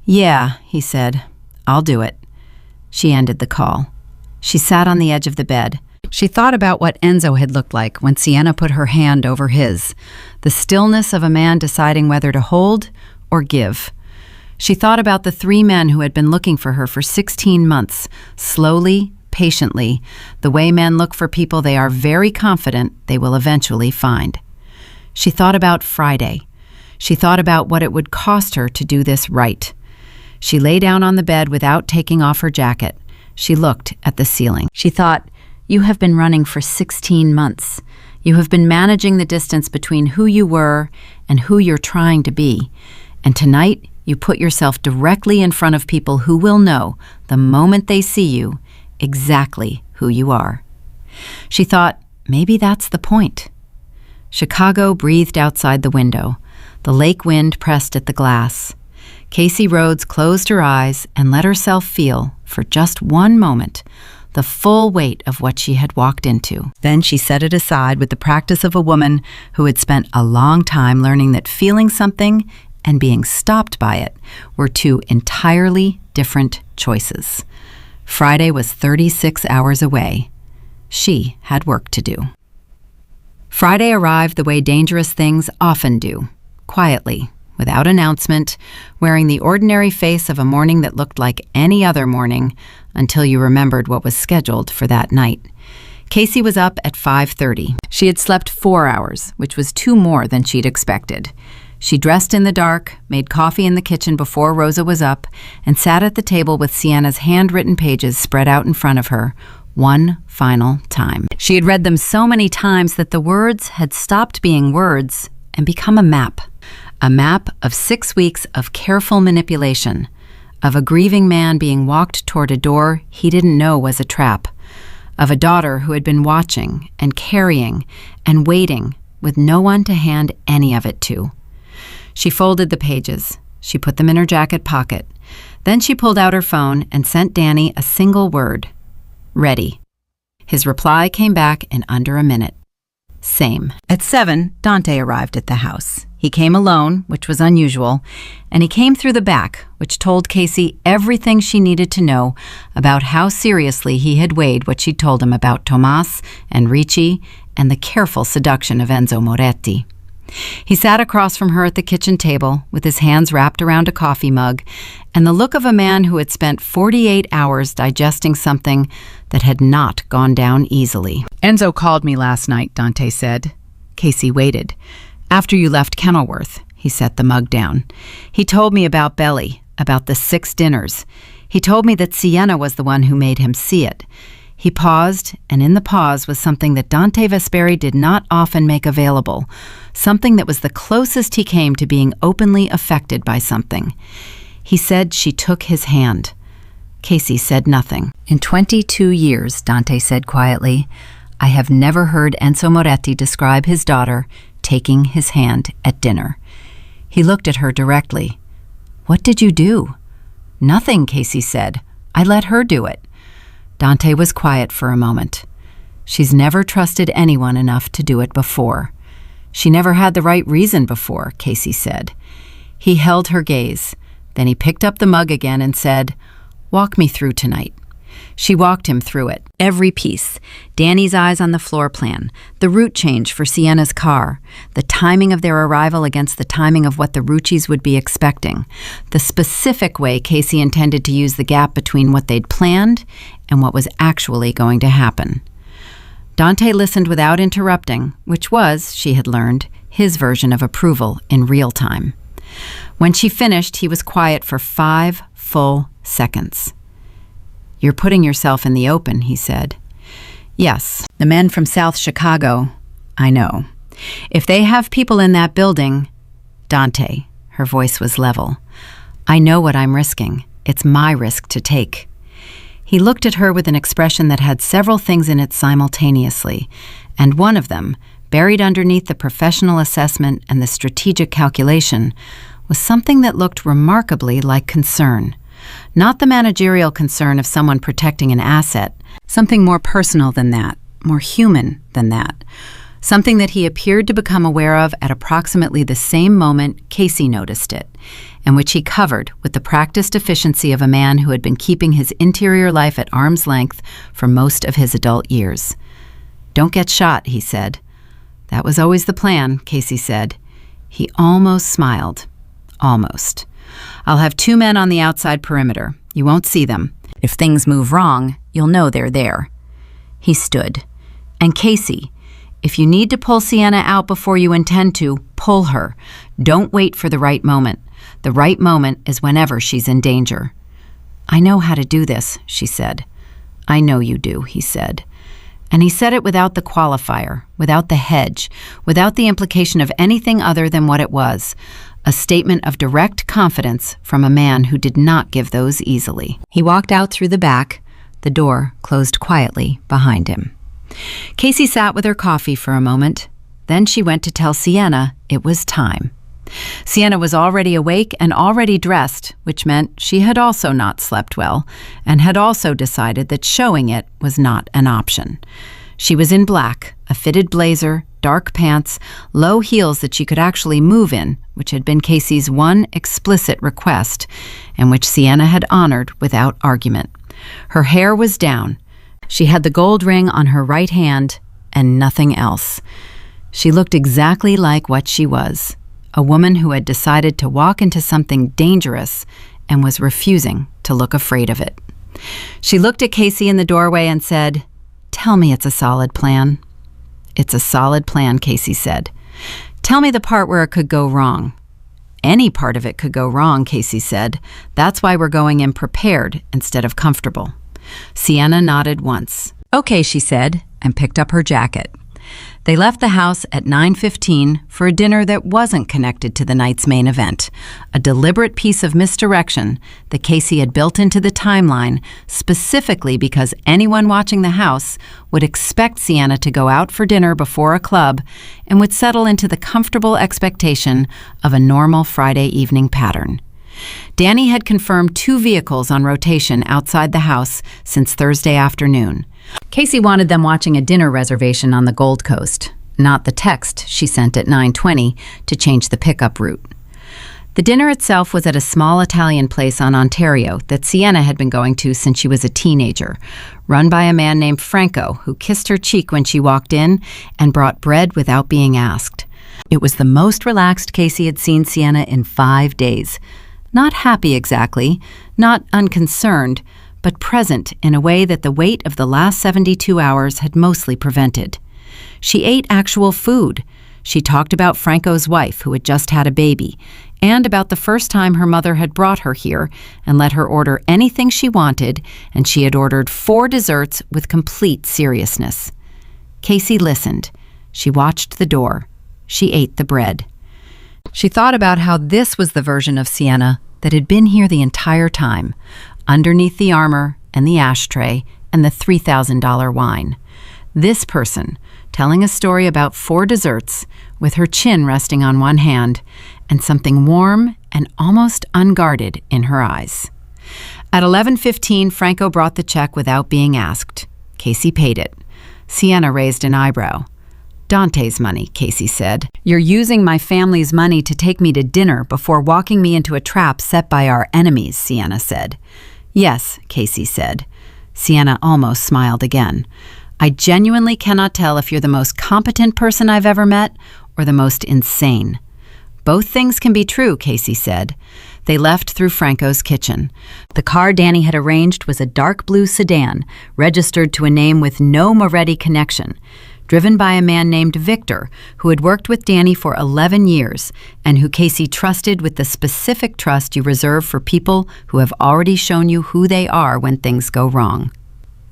"Yeah," he said, "I'll do it." She ended the call. She sat on the edge of the bed. She thought about what Enzo had looked like when Sienna put her hand over his, the stillness of a man deciding whether to hold or give. She thought about the 3 men who had been looking for her for 16 months, slowly, patiently, the way men look for people they are very confident they will eventually find. She thought about Friday. She thought about what it would cost her to do this right. She lay down on the bed without taking off her jacket. She looked at the ceiling. She thought, "You have been running for 16 months. You have been managing the distance between who you were and who you're trying to be. And tonight, you put yourself directly in front of people who will know, the moment they see you, exactly who you are." She thought, maybe that's the point. Chicago breathed outside the window. The lake wind pressed at the glass. Casey Rhodes closed her eyes and let herself feel, for just one moment, the full weight of what she had walked into. Then she set it aside with the practice of a woman who had spent a long time learning that feeling something and being stopped by it were 2 entirely different choices. Friday was 36 hours away. She had work to do. Friday arrived the way dangerous things often do, quietly, without announcement, wearing the ordinary face of a morning that looked like any other morning until you remembered what was scheduled for that night. Casey was up at 5:30. She had slept 4 hours, which was 2 more than she'd expected. She dressed in the dark, made coffee in the kitchen before Rosa was up, and sat at the table with Sienna's handwritten pages spread out in front of her, one final time. She had read them so many times that the words had stopped being words and become a map of 6 weeks of careful manipulation, of a grieving man being walked toward a door he didn't know was a trap, of a daughter who had been watching and carrying and waiting with no one to hand any of it to. She folded the pages. She put them in her jacket pocket. Then she pulled out her phone and sent Danny a single word: ready. His reply came back in under a minute. Same. At 7, Dante arrived at the house. He came alone, which was unusual, and he came through the back, which told Casey everything she needed to know about how seriously he had weighed what she'd told him about Tomas and Rucci and the careful seduction of Enzo Moretti. He sat across from her at the kitchen table with his hands wrapped around a coffee mug and the look of a man who had spent 48 hours digesting something that had not gone down easily. "Enzo called me last night," Dante said. Casey waited. "After you left Kenilworth," he set the mug down. "He told me about Belly, about the 6 dinners. He told me that Sienna was the one who made him see it." He paused, and in the pause was something that Dante Vesperi did not often make available, something that was the closest he came to being openly affected by something. He said she took his hand. Casey said nothing. "In 22 years, Dante said quietly, I have never heard Enzo Moretti describe his daughter taking his hand at dinner." He looked at her directly. "What did you do?" "Nothing," Casey said. "I let her do it." Dante was quiet for a moment. "She's never trusted anyone enough to do it before. She never had the right reason before," Casey said. He held her gaze. Then he picked up the mug again and said, "Walk me through tonight." She walked him through it. Every piece. Danny's eyes on the floor plan, the route change for Sienna's car, the timing of their arrival against the timing of what the Ruccis would be expecting, the specific way Casey intended to use the gap between what they'd planned and what was actually going to happen. Dante listened without interrupting, which was, she had learned, his version of approval in real time. When she finished, he was quiet for 5 full seconds. "You're putting yourself in the open," he said. "Yes, the men from South Chicago, I know. If they have people in that building—" "Dante," her voice was level, "I know what I'm risking. It's my risk to take." He looked at her with an expression that had several things in it simultaneously, and one of them, buried underneath the professional assessment and the strategic calculation, was something that looked remarkably like concern. Not the managerial concern of someone protecting an asset, something more personal than that, more human than that. something that he appeared to become aware of at approximately the same moment Casey noticed it, and which he covered with the practiced efficiency of a man who had been keeping his interior life at arm's length for most of his adult years. "Don't get shot," he said. "That was always the plan," Casey said. He almost smiled. Almost. "I'll have 2 men on the outside perimeter. You won't see them. If things move wrong, you'll know they're there." He stood. "And Casey, if you need to pull Sienna out before you intend to, pull her. Don't wait for the right moment. The right moment is whenever she's in danger." "I know how to do this," she said. "I know you do," he said. And he said it without the qualifier, without the hedge, without the implication of anything other than what it was, a statement of direct confidence from a man who did not give those easily. He walked out through the back. The door closed quietly behind him. Casey sat with her coffee for a moment. Then she went to tell Sienna it was time. Sienna was already awake and already dressed, which meant she had also not slept well and had also decided that showing it was not an option. She was in black, a fitted blazer, dark pants, low heels that she could actually move in, which had been Casey's one explicit request, and which Sienna had honored without argument. Her hair was down. She had the gold ring on her right hand and nothing else. She looked exactly like what she was, a woman who had decided to walk into something dangerous and was refusing to look afraid of it. She looked at Casey in the doorway and said, "Tell me it's a solid plan." "It's a solid plan," Casey said. "Tell me the part where it could go wrong." "Any part of it could go wrong," Casey said. "That's why we're going in prepared instead of comfortable." Sienna nodded once. "Okay," she said, and picked up her jacket. They left the house at 9:15 for a dinner that wasn't connected to the night's main event, a deliberate piece of misdirection that Casey had built into the timeline specifically because anyone watching the house would expect Sienna to go out for dinner before a club and would settle into the comfortable expectation of a normal Friday evening pattern. Danny had confirmed 2 vehicles on rotation outside the house since Thursday afternoon. Casey wanted them watching a dinner reservation on the Gold Coast, not the text she sent at 9:20 to change the pickup route. The dinner itself was at a small Italian place on Ontario that Sienna had been going to since she was a teenager, run by a man named Franco, who kissed her cheek when she walked in and brought bread without being asked. It was the most relaxed Casey had seen Sienna in 5 days. Not happy exactly, not unconcerned, but present in a way that the weight of the last 72 hours had mostly prevented. She ate actual food. She talked about Franco's wife, who had just had a baby, and about the first time her mother had brought her here and let her order anything she wanted, and she had ordered 4 desserts with complete seriousness. Casey listened. She watched the door. She ate the bread. She thought about how this was the version of Sienna that had been here the entire time, underneath the armor and the ashtray and the $3,000 wine. This person, telling a story about 4 desserts, with her chin resting on one hand, and something warm and almost unguarded in her eyes. At 11:15, Franco brought the check without being asked. Casey paid it. Sienna raised an eyebrow. "Dante's money," Casey said. "You're using my family's money to take me to dinner before walking me into a trap set by our enemies," Sienna said. "Yes," Casey said. Sienna almost smiled again. "I genuinely cannot tell if you're the most competent person I've ever met or the most insane." "Both things can be true," Casey said. They left through Franco's kitchen. The car Danny had arranged was a dark blue sedan, registered to a name with no Moretti connection, driven by a man named Victor, who had worked with Danny for 11 years and who Casey trusted with the specific trust you reserve for people who have already shown you who they are when things go wrong.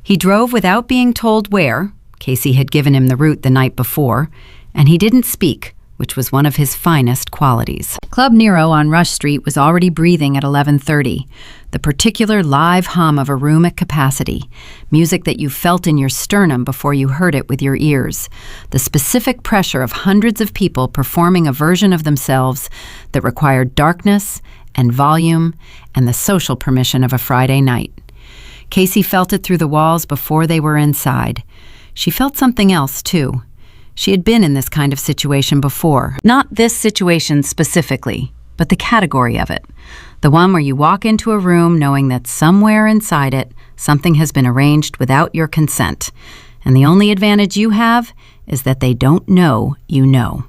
He drove without being told where. Casey had given him the route the night before, and he didn't speak, which was one of his finest qualities. Club Nero on Rush Street was already breathing at 11:30, the particular live hum of a room at capacity, music that you felt in your sternum before you heard it with your ears, the specific pressure of hundreds of people performing a version of themselves that required darkness and volume and the social permission of a Friday night. Casey felt it through the walls before they were inside. She felt something else, too. She had been in this kind of situation before. Not this situation specifically, but the category of it. The one where you walk into a room knowing that somewhere inside it, something has been arranged without your consent. And the only advantage you have is that they don't know you know.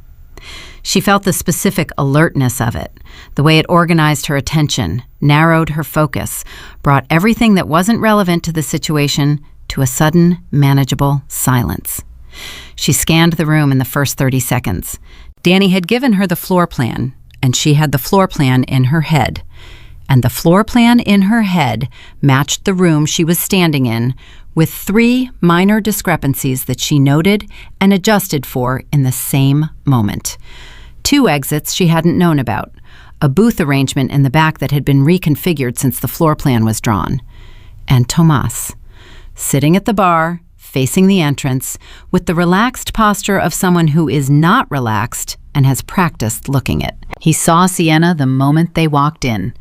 She felt the specific alertness of it, the way it organized her attention, narrowed her focus, brought everything that wasn't relevant to the situation to a sudden, manageable silence. She scanned the room in the first 30 seconds. Danny had given her the floor plan, and she had the floor plan in her head. And the floor plan in her head matched the room she was standing in, with 3 minor discrepancies that she noted and adjusted for in the same moment. 2 exits she hadn't known about, a booth arrangement in the back that had been reconfigured since the floor plan was drawn, and Tomas, sitting at the bar, facing the entrance, with the relaxed posture of someone who is not relaxed and has practiced looking it. He saw Sienna the moment they walked in.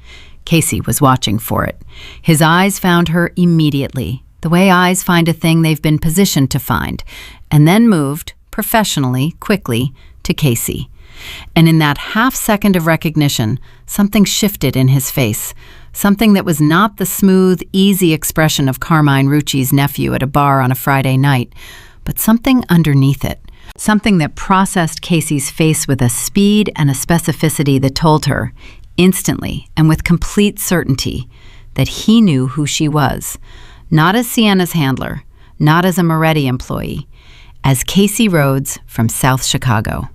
Casey was watching for it. His eyes found her immediately, the way eyes find a thing they've been positioned to find, and then moved, professionally, quickly, to Casey. And in that half second of recognition, something shifted in his face, something that was not the smooth, easy expression of Carmine Rucci's nephew at a bar on a Friday night, but something underneath it, something that processed Casey's face with a speed and a specificity that told her, instantly and with complete certainty, that he knew who she was, not as Sienna's handler, not as a Moretti employee, as Casey Rhodes from South Chicago.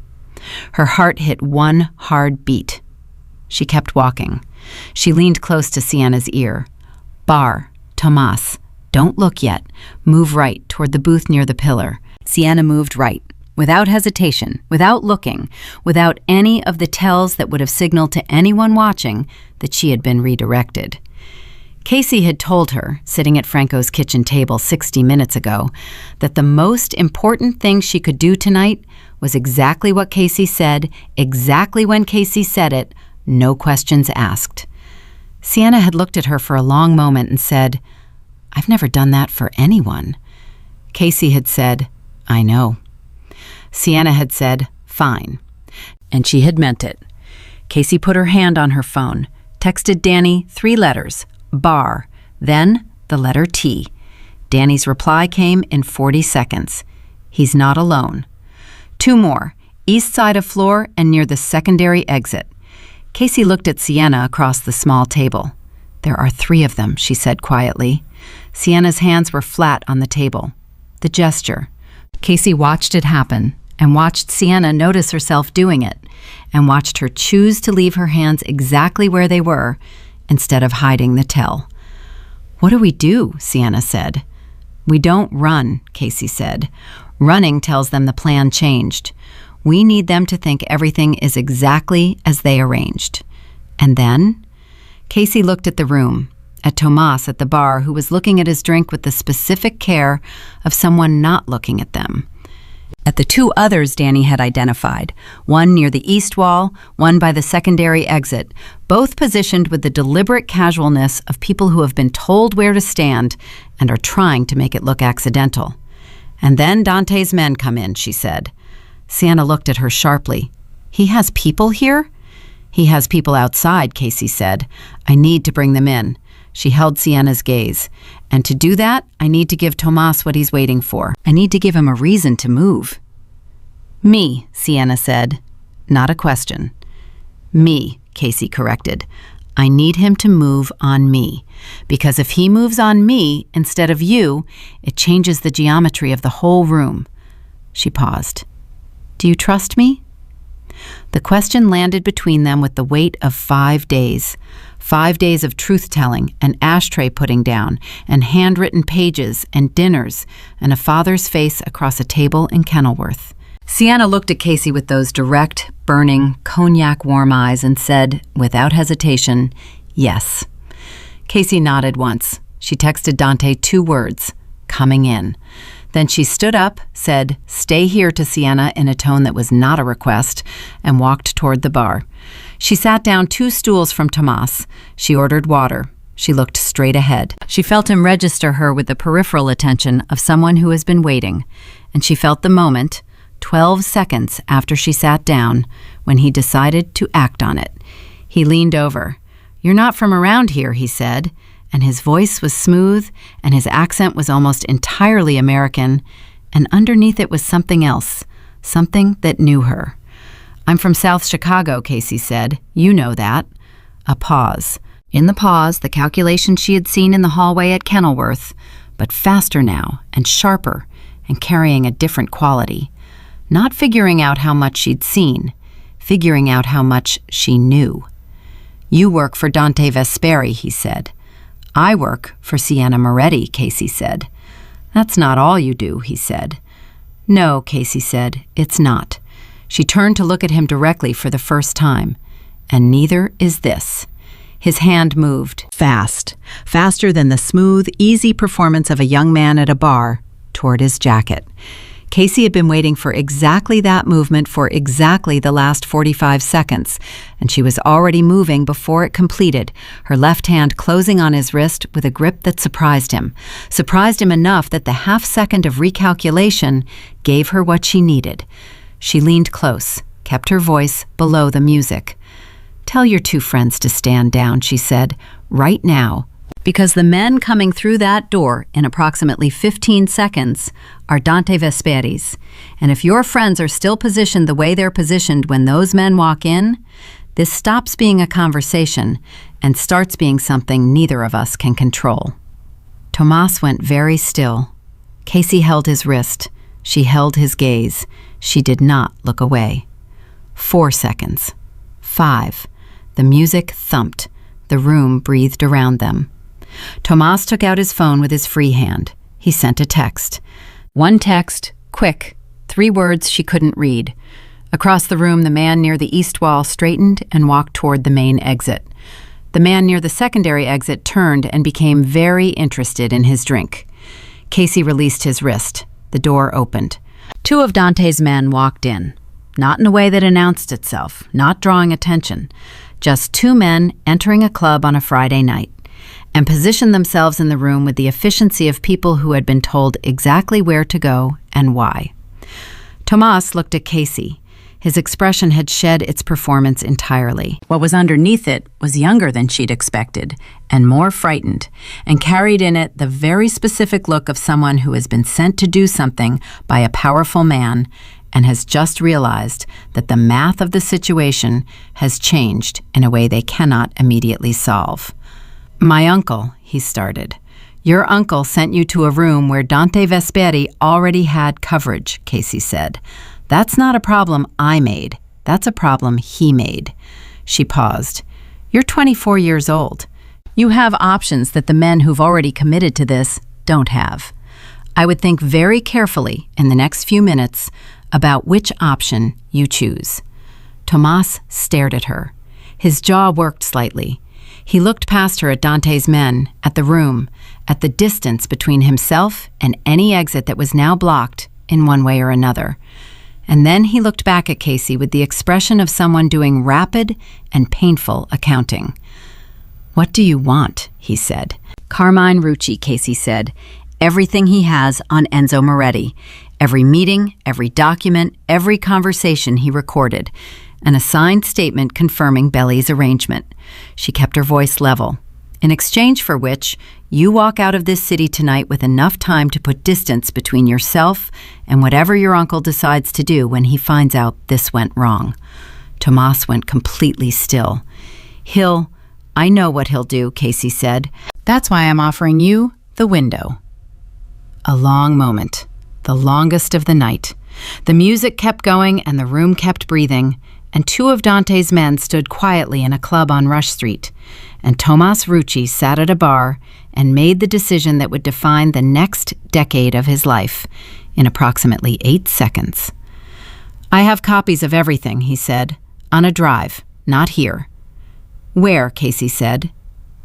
Her heart hit one hard beat. She kept walking. She leaned close to Sienna's ear. Bar, Tomas, don't look yet. Move right toward the booth near the pillar. Sienna moved right, without hesitation, without looking, without any of the tells that would have signaled to anyone watching that she had been redirected. Casey had told her, sitting at Franco's kitchen table 60 minutes ago, that the most important thing she could do tonight was exactly what Casey said, exactly when Casey said it, no questions asked. Sienna had looked at her for a long moment and said, "I've never done that for anyone." Casey had said, "I know." Sienna had said, "Fine." And she had meant it. Casey put her hand on her phone, texted Danny 3 letters, bar, then the letter T. Danny's reply came in 40 seconds. He's not alone. 2 more, east side of floor and near the secondary exit. Casey looked at Sienna across the small table. "There are 3 of them," she said quietly. Sienna's hands were flat on the table. The gesture. Casey watched it happen and watched Sienna notice herself doing it and watched her choose to leave her hands exactly where they were instead of hiding the tell. "What do we do?" Sienna said. "We don't run," Casey said. "Running tells them the plan changed. We need them to think everything is exactly as they arranged." And then Casey looked at the room, at Tomas at the bar, who was looking at his drink with the specific care of someone not looking at them. At the 2 others Danny had identified, one near the east wall, one by the secondary exit, both positioned with the deliberate casualness of people who have been told where to stand and are trying to make it look accidental. "And then Dante's men come in," she said. Sienna looked at her sharply. "He has people here?" "He has people outside," Casey said. "I need to bring them in." She held Sienna's gaze. "And to do that, I need to give Tomas what he's waiting for. I need to give him a reason to move." "Me," Sienna said. Not a question. "Me," Casey corrected. "I need him to move on me. Because if he moves on me instead of you, it changes the geometry of the whole room." She paused. "Do you trust me?" The question landed between them with the weight of 5 days. 5 days of truth-telling and ashtray putting down and handwritten pages and dinners and a father's face across a table in Kenilworth. Sienna looked at Casey with those direct, burning, cognac-warm eyes and said, without hesitation, "Yes." Casey nodded once. She texted Dante 2 words, "Coming in." Then she stood up, said, "Stay here," to Sienna in a tone that was not a request, and walked toward the bar. She sat down 2 stools from Tomas. She ordered water. She looked straight ahead. She felt him register her with the peripheral attention of someone who has been waiting, and she felt the moment, 12 seconds after she sat down, when he decided to act on it. He leaned over. "You're not from around here," he said, and his voice was smooth, and his accent was almost entirely American, and underneath it was something else, something that knew her. "I'm from South Chicago," Casey said. "You know that." A pause. In the pause, the calculation she had seen in the hallway at Kenilworth, but faster now, and sharper, and carrying a different quality. Not figuring out how much she'd seen, figuring out how much she knew. "You work for Dante Vesperi," he said. "I work for Sienna Moretti," Casey said. "That's not all you do," he said. "No," Casey said, "it's not." She turned to look at him directly for the first time. "And neither is this." His hand moved, fast, faster than the smooth, easy performance of a young man at a bar, toward his jacket. Casey had been waiting for exactly that movement for exactly the last 45 seconds, and she was already moving before it completed, her left hand closing on his wrist with a grip that surprised him enough that the half-second of recalculation gave her what she needed. She leaned close, kept her voice below the music. "Tell your two friends to stand down," she said, "right now, because the men coming through that door in approximately 15 seconds are Dante Vesperi's. And if your friends are still positioned the way they're positioned when those men walk in, this stops being a conversation and starts being something neither of us can control." Tomas went very still. Casey held his wrist. She held his gaze. She did not look away. 4 seconds. 5. The music thumped. The room breathed around them. Tomas took out his phone with his free hand. He sent a text. One text, quick, 3 words she couldn't read. Across the room, the man near the east wall straightened and walked toward the main exit. The man near the secondary exit turned and became very interested in his drink. Casey released his wrist. The door opened. 2 of Dante's men walked in. Not in a way that announced itself, not drawing attention. Just 2 men entering a club on a Friday night, and positioned themselves in the room with the efficiency of people who had been told exactly where to go and why. Tomas looked at Casey. His expression had shed its performance entirely. What was underneath it was younger than she'd expected, and more frightened, and carried in it the very specific look of someone who has been sent to do something by a powerful man and has just realized that the math of the situation has changed in a way they cannot immediately solve. "My uncle," he started. "Your uncle sent you to a room where Dante Vesperi already had coverage," Casey said. "That's not a problem I made. That's a problem he made." She paused. "You're 24 years old. You have options that the men who've already committed to this don't have. I would think very carefully in the next few minutes about which option you choose." Tomas stared at her. His jaw worked slightly. He looked past her at Dante's men, at the room, at the distance between himself and any exit that was now blocked in one way or another. And then he looked back at Casey with the expression of someone doing rapid and painful accounting. "What do you want?" he said. "Carmine Rucci," Casey said. "Everything he has on Enzo Moretti. Every meeting, every document, every conversation he recorded. An assigned statement confirming Belly's arrangement." She kept her voice level. "In exchange for which, you walk out of this city tonight with enough time to put distance between yourself and whatever your uncle decides to do when he finds out this went wrong." Tomas went completely still. I know what he'll do," Casey said. "That's why I'm offering you the window." A long moment, the longest of the night. The music kept going and the room kept breathing, and 2 of Dante's men stood quietly in a club on Rush Street, and Tomas Rucci sat at a bar and made the decision that would define the next decade of his life in approximately 8 seconds. "I have copies of everything," he said, "on a drive, not here." "Where?" Casey said.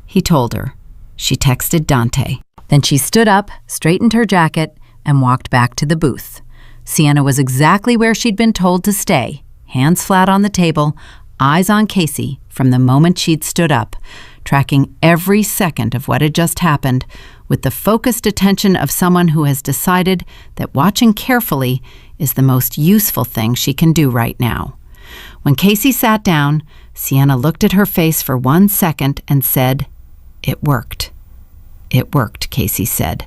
He told her. She texted Dante. Then she stood up, straightened her jacket, and walked back to the booth. Sienna was exactly where she'd been told to stay, hands flat on the table, eyes on Casey from the moment she'd stood up, tracking every second of what had just happened with the focused attention of someone who has decided that watching carefully is the most useful thing she can do right now. When Casey sat down, Sienna looked at her face for 1 second and said, "It worked." "It worked," Casey said.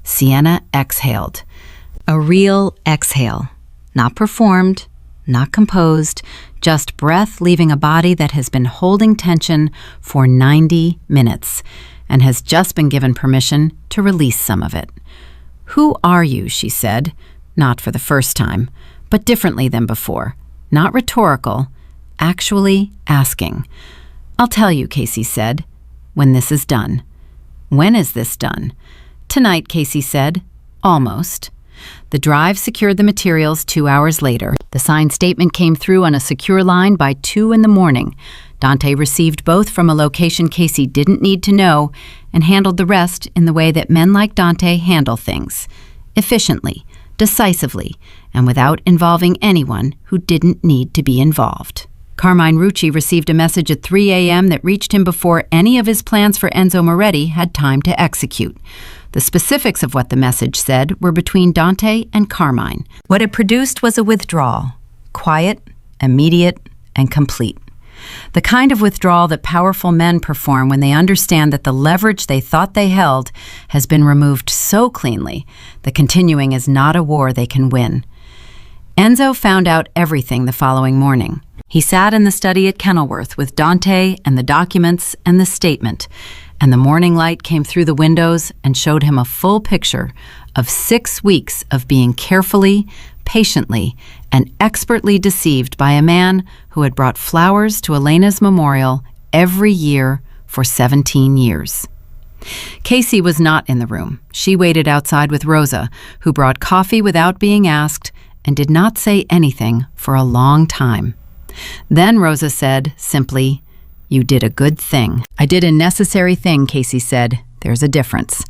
Sienna exhaled. A real exhale. Not performed, not composed, just breath leaving a body that has been holding tension for 90 minutes and has just been given permission to release some of it. "Who are you?" she said, not for the first time, but differently than before. Not rhetorical, actually asking. "I'll tell you," Casey said, "when this is done." "When is this done?" "Tonight," Casey said. "Almost." The drive secured the materials 2 hours later. The signed statement came through on a secure line by 2 in the morning. Dante received both from a location Casey didn't need to know and handled the rest in the way that men like Dante handle things. Efficiently, decisively, and without involving anyone who didn't need to be involved. Carmine Rucci received a message at 3 a.m. that reached him before any of his plans for Enzo Moretti had time to execute. The specifics of what the message said were between Dante and Carmine. What it produced was a withdrawal, quiet, immediate, and complete. The kind of withdrawal that powerful men perform when they understand that the leverage they thought they held has been removed so cleanly that continuing is not a war they can win. Enzo found out everything the following morning. He sat in the study at Kenilworth with Dante and the documents and the statement, and the morning light came through the windows and showed him a full picture of 6 weeks of being carefully, patiently, and expertly deceived by a man who had brought flowers to Elena's memorial every year for 17 years. Casey was not in the room. She waited outside with Rosa, who brought coffee without being asked and did not say anything for a long time. Then Rosa said, simply, "You did a good thing." "I did a necessary thing," Casey said. "There's a difference."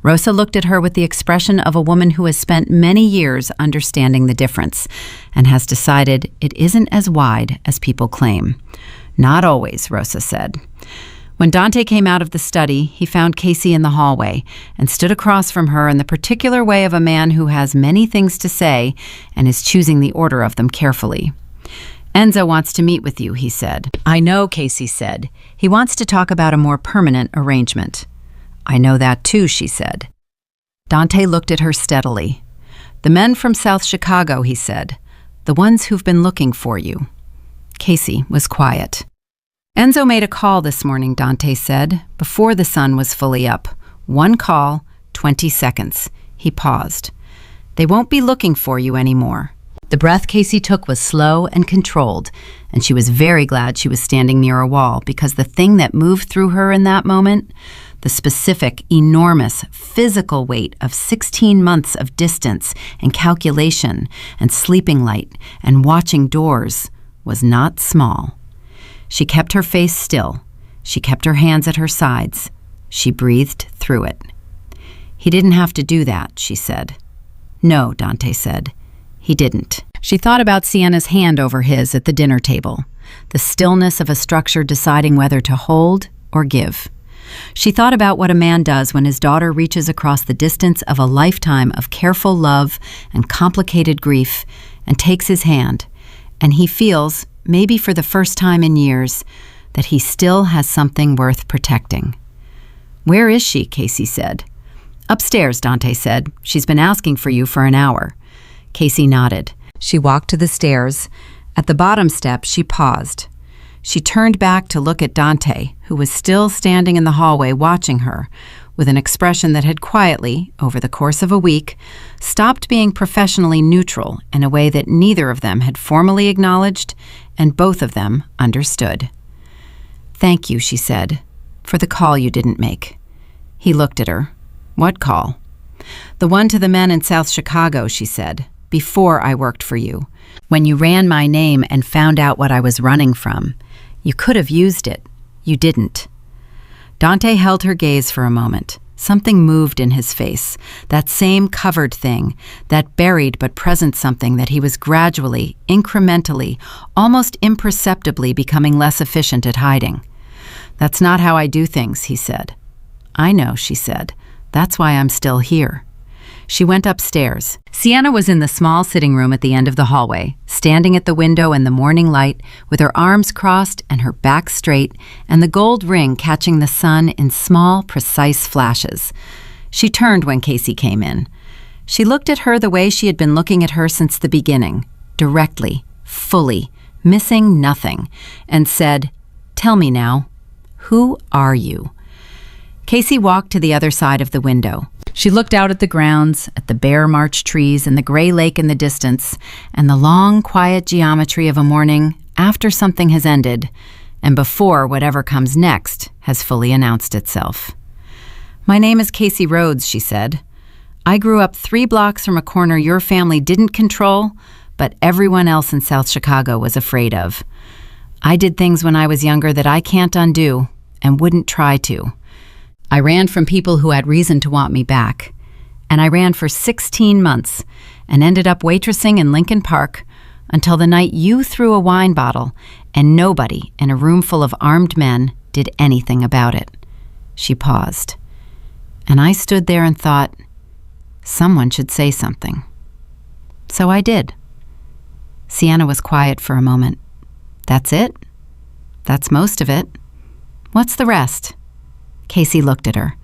Rosa looked at her with the expression of a woman who has spent many years understanding the difference and has decided it isn't as wide as people claim. "Not always," Rosa said. When Dante came out of the study, he found Casey in the hallway and stood across from her in the particular way of a man who has many things to say and is choosing the order of them carefully. "Enzo wants to meet with you," he said. "I know," Casey said. "He wants to talk about a more permanent arrangement." "I know that too," she said. Dante looked at her steadily. "The men from South Chicago," he said. "The ones who've been looking for you." Casey was quiet. "Enzo made a call this morning," Dante said, before the sun was fully up. 1 call, 20 seconds. He paused. "They won't be looking for you anymore." The breath Casey took was slow and controlled, and she was very glad she was standing near a wall because the thing that moved through her in that moment, the specific, enormous, physical weight of 16 months of distance and calculation and sleeping light and watching doors, was not small. She kept her face still. She kept her hands at her sides. She breathed through it. "He didn't have to do that," she said. "No," Dante said. He didn't. She thought about Sienna's hand over his at the dinner table, the stillness of a structure deciding whether to hold or give. She thought about what a man does when his daughter reaches across the distance of a lifetime of careful love and complicated grief and takes his hand, and he feels, maybe for the first time in years, that he still has something worth protecting. "Where is she?" Casey said. "Upstairs," Dante said. "She's been asking for you for an hour." Casey nodded. She walked to the stairs. At the bottom step, she paused. She turned back to look at Dante, who was still standing in the hallway watching her, with an expression that had quietly, over the course of a week, stopped being professionally neutral in a way that neither of them had formally acknowledged and both of them understood. "Thank you," she said, "for the call you didn't make." He looked at her. "What call?" "The one to the men in South Chicago," she said. "Before I worked for you. When you ran my name and found out what I was running from. You could have used it. You didn't." Dante held her gaze for a moment. Something moved in his face, that same covered thing, that buried but present something that he was gradually, incrementally, almost imperceptibly becoming less efficient at hiding. "That's not how I do things," he said. "I know," she said. "That's why I'm still here." She went upstairs. Sienna was in the small sitting room at the end of the hallway, standing at the window in the morning light, with her arms crossed and her back straight, and the gold ring catching the sun in small, precise flashes. She turned when Casey came in. She looked at her the way she had been looking at her since the beginning, directly, fully, missing nothing, and said, "Tell me now, who are you?" Casey walked to the other side of the window. She looked out at the grounds, at the bare March trees and the gray lake in the distance, and the long, quiet geometry of a morning after something has ended, and before whatever comes next has fully announced itself. "My name is Casey Rhodes," she said. "I grew up 3 blocks from a corner your family didn't control, but everyone else in South Chicago was afraid of. I did things when I was younger that I can't undo and wouldn't try to. I ran from people who had reason to want me back. And I ran for 16 months and ended up waitressing in Lincoln Park until the night you threw a wine bottle and nobody in a room full of armed men did anything about it." She paused. And I stood there and thought, someone should say something. So I did. Sienna was quiet for a moment. "That's it? That's most of it. What's the rest?" Casey looked at her.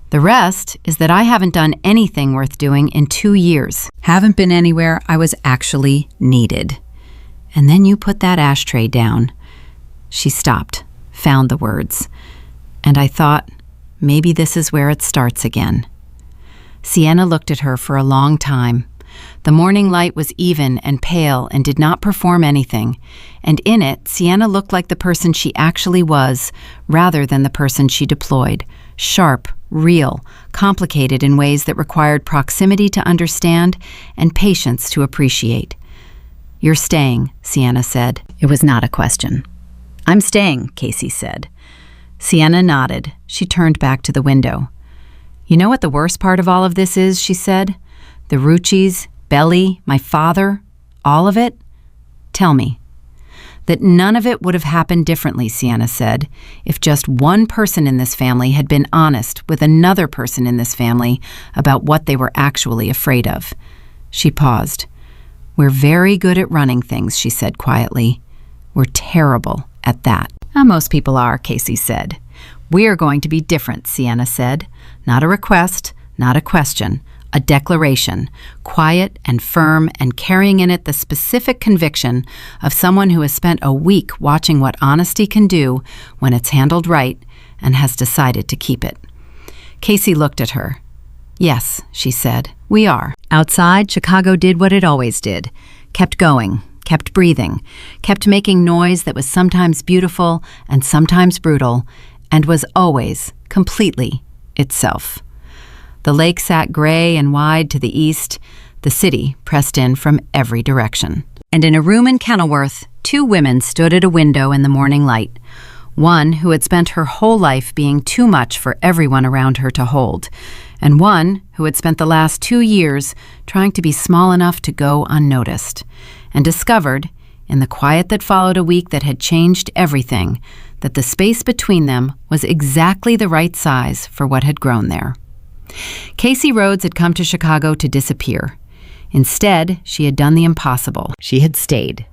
"The rest is that I haven't done anything worth doing in 2 years. Haven't been anywhere I was actually needed. And then you put that ashtray down." She stopped, found the words. And I thought, maybe this is where it starts again. Sienna looked at her for a long time. The morning light was even and pale and did not perform anything, and in it, Sienna looked like the person she actually was, rather than the person she deployed, sharp, real, complicated in ways that required proximity to understand and patience to appreciate. "You're staying," Sienna said. It was not a question. "I'm staying," Casey said. Sienna nodded. She turned back to the window. "You know what the worst part of all of this is?" she said. "The Ruccis, Belly, my father, all of it? Tell me." "That none of it would have happened differently," Sienna said, "if just one person in this family had been honest with another person in this family about what they were actually afraid of." She paused. "We're very good at running things," she said quietly. "We're terrible at that." "Most people are," Casey said. "We're going to be different," Sienna said. "Not a request, not a question. A declaration, quiet and firm and carrying in it the specific conviction of someone who has spent a week watching what honesty can do when it's handled right and has decided to keep it." Casey looked at her. "Yes," she said, "we are." Outside, Chicago did what it always did, kept going, kept breathing, kept making noise that was sometimes beautiful and sometimes brutal, and was always, completely, itself. The lake sat gray and wide to the east, the city pressed in from every direction. And in a room in Kenilworth, 2 women stood at a window in the morning light. One who had spent her whole life being too much for everyone around her to hold, and one who had spent the last 2 years trying to be small enough to go unnoticed, and discovered, in the quiet that followed a week that had changed everything, that the space between them was exactly the right size for what had grown there. Casey Rhodes had come to Chicago to disappear. Instead, she had done the impossible. She had stayed.